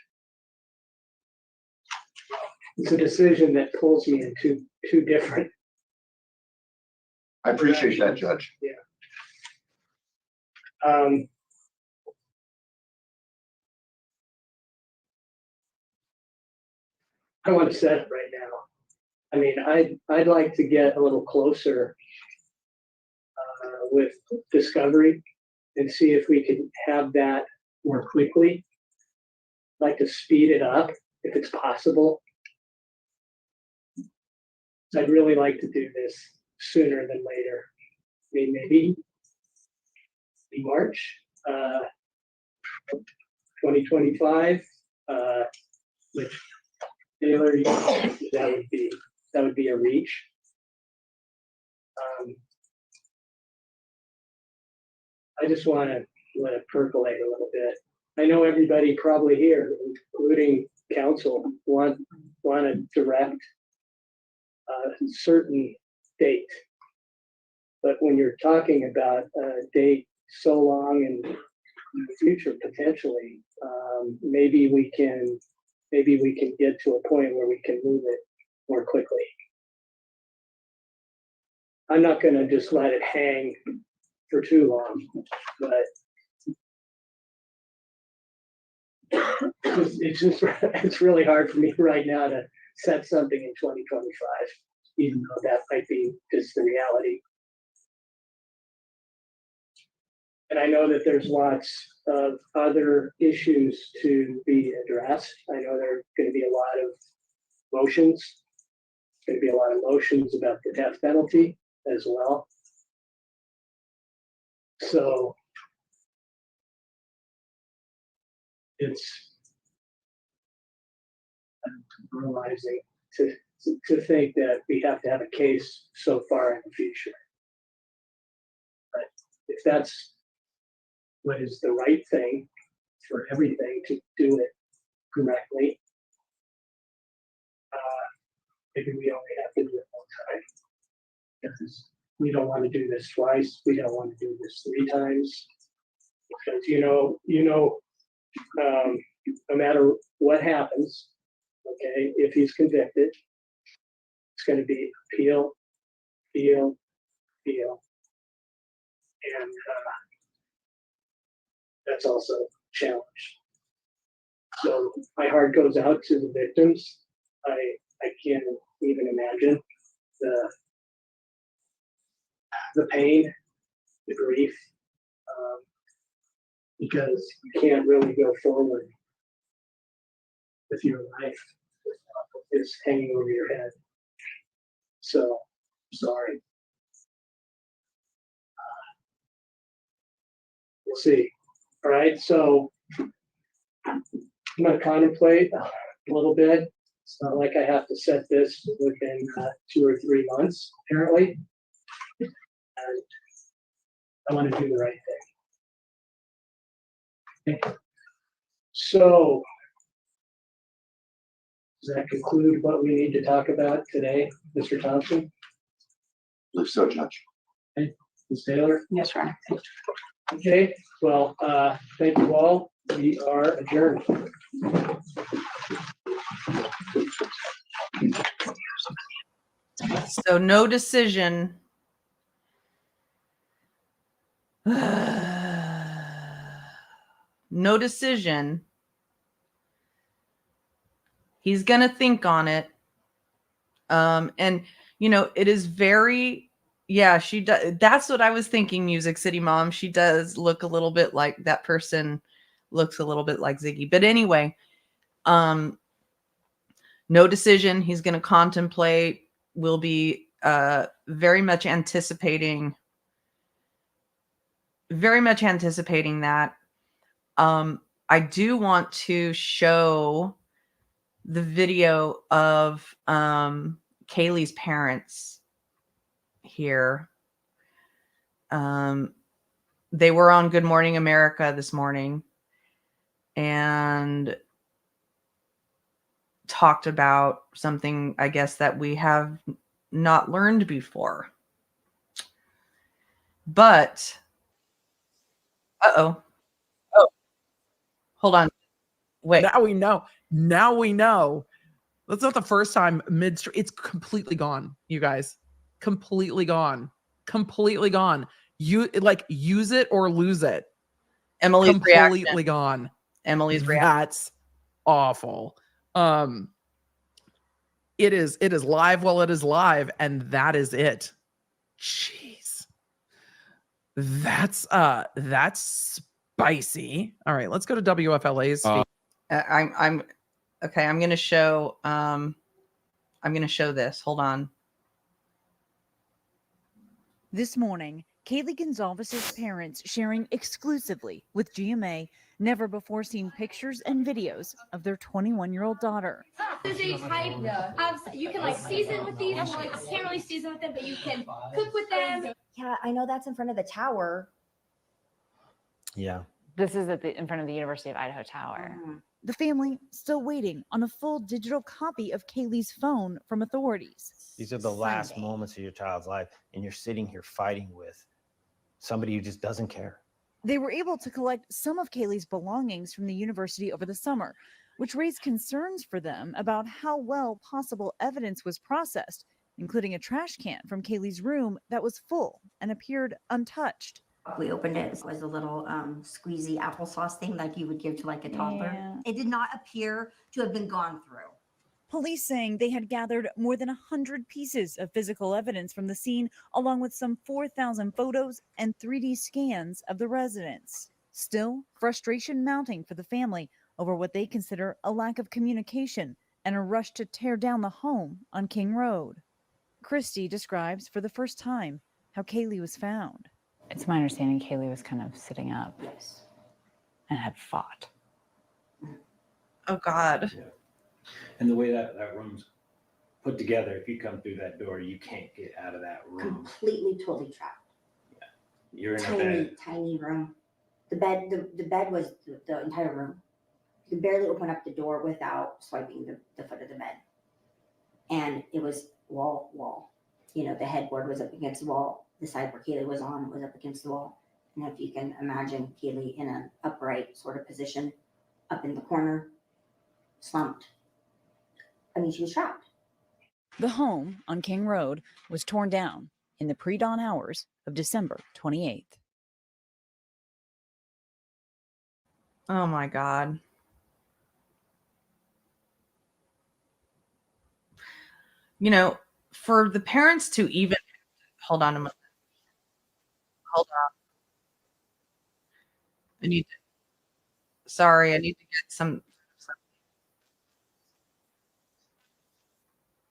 It's a decision that pulls me in two different. I appreciate that, Judge. Yeah. I want to set it right now. I mean, I'd like to get a little closer with discovery and see if we can have that more quickly. I'd like to speed it up if it's possible. I'd really like to do this sooner than later. I mean, maybe March 2025, which Taylor, that would be a reach. I just want to let it percolate a little bit. I know everybody probably here, including council, want a direct, certain date. But when you're talking about a date so long in the future, potentially, maybe we can get to a point where we can move it more quickly. I'm not going to just let it hang for too long, but it's really hard for me right now to set something in 2025, even though that might be just the reality. And I know that there's lots of other issues to be addressed. I know there are going to be a lot of motions. Going to be a lot of motions about the death penalty as well. So it's realizing to think that we have to have a case so far in the future. But if that's what is the right thing for everything to do it correctly, maybe we only have to do it one time. Because we don't want to do this twice. We don't want to do this 3 times. Because no matter what happens, okay, if he's convicted, it's going to be appeal, and that's also a challenge. So my heart goes out to the victims. I can't even imagine the pain, the grief, because you can't really go forward with your life without this hanging over your head. So, sorry. We'll see. All right, so I'm going to contemplate a little bit. It's not like I have to set this within 2 or 3 months, apparently. And I want to do the right thing. Okay. So, does that conclude what we need to talk about today, Mr. Thompson? I believe so, Judge. Okay, Ms. Taylor? Yes, Your Honor. Okay, well, thank you all. We are adjourned. So no decision. No decision. He's going to think on it. And, it is very, yeah, she does. That's what I was thinking, Music City Mom. She does look a little bit like that person looks a little bit like Ziggy. But anyway, no decision. He's going to contemplate. We'll be very much anticipating that. I do want to show the video of Kaylee's parents here. They were on Good Morning America this morning and talked about something, I guess, that we have not learned before. But, oh, hold on. Wait. Now we know. That's not the first time midstream. It's completely gone, you guys. Completely gone. You use it or lose it. Emily's completely reaction. Gone. Emily's reaction. That's awful. It is live while it is live, and that is it. Jeez. That's spicy. All right, let's go to WFLA's feed. I'm Okay, I'm gonna show this. Hold on. This morning, Kaylee Gonzalez's parents sharing exclusively with GMA never before seen pictures and videos of their 21-year-old daughter. This is a type of, you can like season with these, and like can't really season with them, but you can cook with them. Yeah, I know that's in front of the tower. Yeah. This is in front of the University of Idaho Tower. The family still waiting on a full digital copy of Kaylee's phone from authorities. These are the last moments of your child's life, and you're sitting here fighting with somebody who just doesn't care. They were able to collect some of Kaylee's belongings from the university over the summer, which raised concerns for them about how well possible evidence was processed, including a trash can from Kaylee's room that was full and appeared untouched. We opened it. It was a little squeezy applesauce thing like you would give to like a toddler. Yeah. It did not appear to have been gone through. Police saying they had gathered more than 100 pieces of physical evidence from the scene, along with some 4,000 photos and 3D scans of the residence. Still, frustration mounting for the family over what they consider a lack of communication and a rush to tear down the home on King Road. Christy describes for the first time how Kaylee was found. It's my understanding Kaylee was kind of sitting up and had fought. Oh God. Yeah. And the way that room's put together, if you come through that door, you can't get out of that room. Completely, totally trapped. Yeah. You're in a Tiny, bed. tiny room. The bed was the entire room. You could barely open up the door without swiping the foot of the bed. And it was wall. You know, the headboard was up against the wall. The side where Kaylee was on was up against the wall. And if you can imagine Kaylee in an upright sort of position, up in the corner, slumped. I mean, she was trapped. The home on King Road was torn down in the pre-dawn hours of December 28th. Oh my God. You know, for the parents to even hold on a moment. Hold on. I need to get some.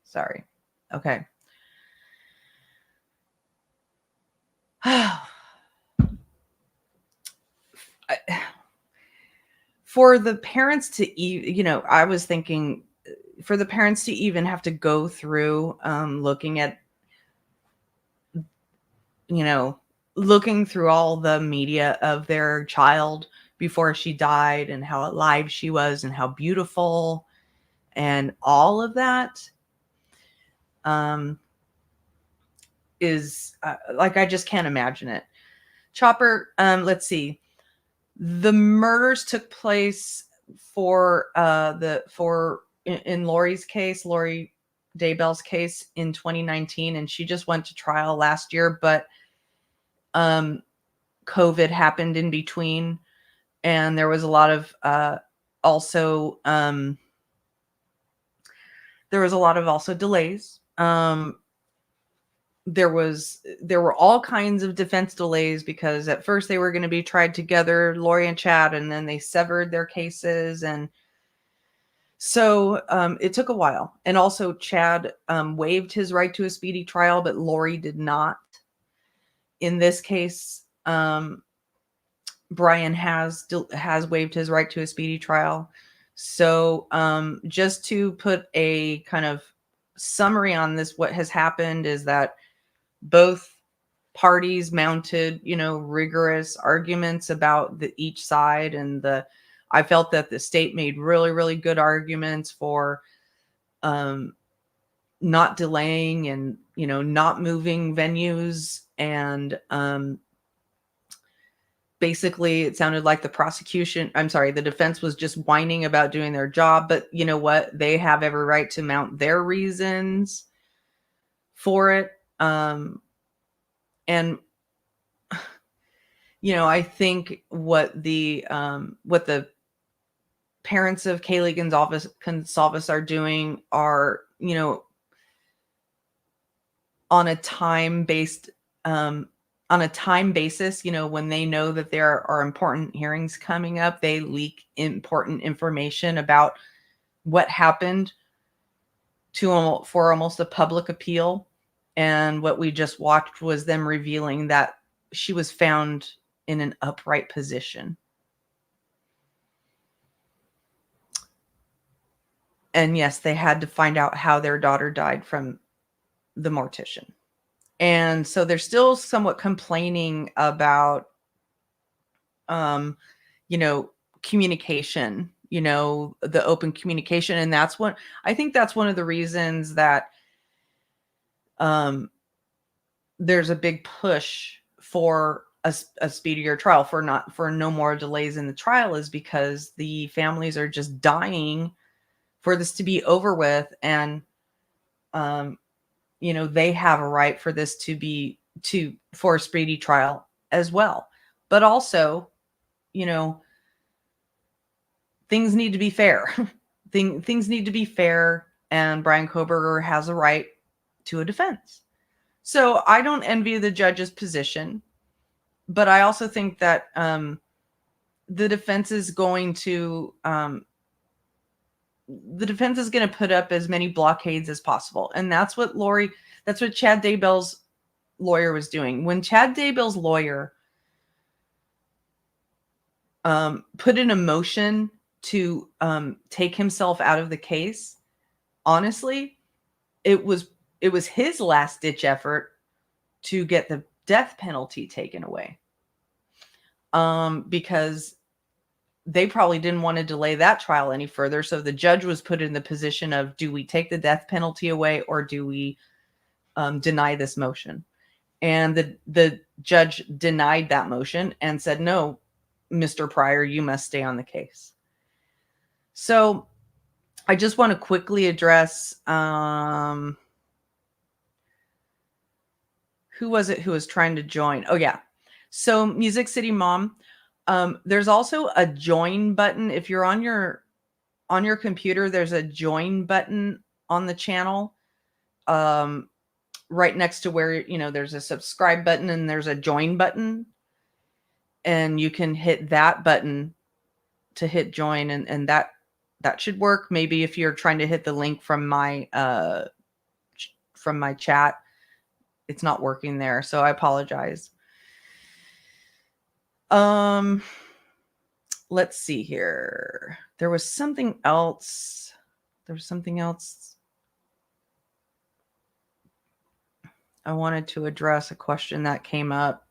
Sorry. Okay. For the parents to I was thinking for the parents to even have to go through looking at, looking through all the media of their child before she died and how alive she was and how beautiful and all of that is like, I just can't imagine it. Chopper, let's see. The murders took place in Lori's case, Lori Daybell's case in 2019, and she just went to trial last year, but COVID happened in between, and there was a lot of also delays. There were all kinds of defense delays because at first they were going to be tried together, Lori and Chad, and then they severed their cases. And so it took a while. And also Chad waived his right to a speedy trial, but Lori did not. In this case, Bryan has waived his right to a speedy trial. So just to put a kind of summary on this, what has happened is that both parties mounted, rigorous arguments about each side. And I felt that the state made really, really good arguments for not delaying and, not moving venues. And basically it sounded like the defense was just whining about doing their job. But you know what? They have every right to mount their reasons for it. And I think what the parents of Kaylee Gonzalez are doing are, on a time basis, when they know that there are important hearings coming up, they leak important information about what happened for almost a public appeal. And what we just watched was them revealing that she was found in an upright position. And yes, they had to find out how their daughter died from the mortician. And so they're still somewhat complaining about, communication, the open communication. And I think that's one of the reasons that there's a big push for a speedier trial, for no more delays in the trial, is because the families are just dying for this to be over with. And, they have a right for this for a speedy trial as well. But also, things need to be fair. Things need to be fair, and Bryan Kohberger has a right to a defense. So I don't envy the judge's position, but I also think that the defense is going to put up as many blockades as possible. And that's what Chad Daybell's lawyer was doing. When Chad Daybell's lawyer put in a motion to take himself out of the case, honestly, it was his last ditch effort to get the death penalty taken away. Because they probably didn't want to delay that trial any further. So the judge was put in the position of, do we take the death penalty away, or do we deny this motion? And the judge denied that motion and said, no, Mr. Pryor, you must stay on the case. So I just want to quickly address, who was it who was trying to join? Oh yeah. So Music City Mom, there's also a join button. If you're on your computer, there's a join button on the channel, right next to where, there's a subscribe button and there's a join button, and you can hit that button to hit join. And that should work. Maybe if you're trying to hit the link from my chat, it's not working there. So I apologize. Let's see here. There was something else. I wanted to address a question that came up.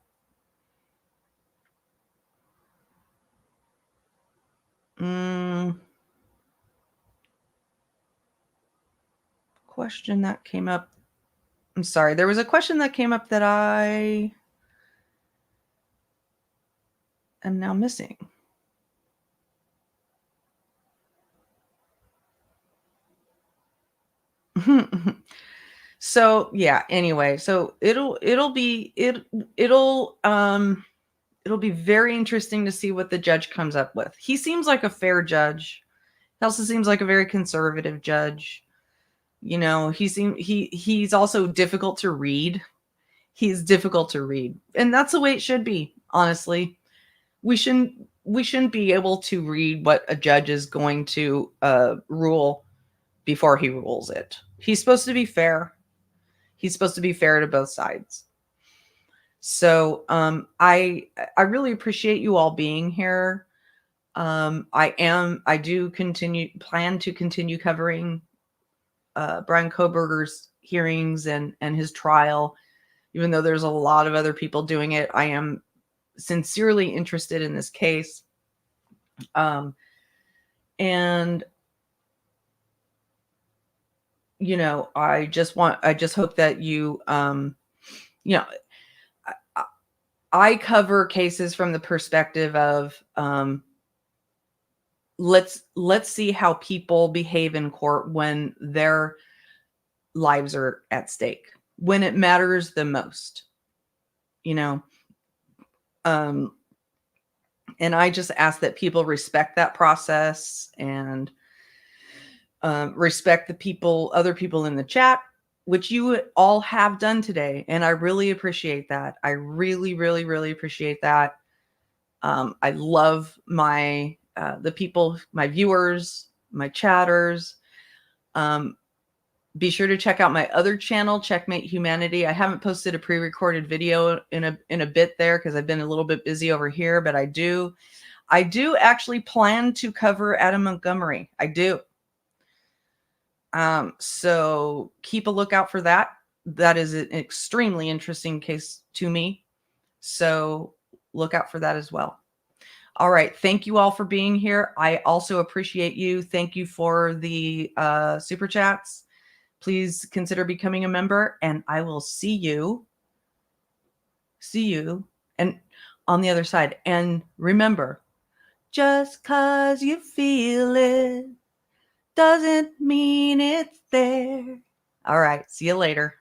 Question that came up. I'm sorry. There was a question that came up that I am now missing. So yeah, anyway, so it'll be very interesting to see what the judge comes up with. He seems like a fair judge. He also seems like a very conservative judge. He's also difficult to read. He's difficult to read. And that's the way it should be, honestly. We shouldn't be able to read what a judge is going to rule before he rules it. He's supposed to be fair. He's supposed to be fair to both sides. So I really appreciate you all being here. I do plan to continue covering Bryan Kohberger's hearings and his trial. Even though there's a lot of other people doing it, I am sincerely interested in this case. And I just hope that you, I cover cases from the perspective of, let's see how people behave in court when their lives are at stake, when it matters the most, and I just ask that people respect that process and respect the other people in the chat, which you all have done today. And I really appreciate that. I really, really, really appreciate that. I love the people, my viewers, my chatters. Be sure to check out my other channel, Checkmate Humanity. I haven't posted a pre-recorded video in a bit there because I've been a little bit busy over here, but I do actually plan to cover Adam Montgomery. I do. So keep a lookout for that. That is an extremely interesting case to me. So look out for that as well. All right. Thank you all for being here. I also appreciate you. Thank you for the super chats. Please consider becoming a member, and I will see you and on the other side. And remember, just 'cause you feel it doesn't mean it's there. All right. See you later.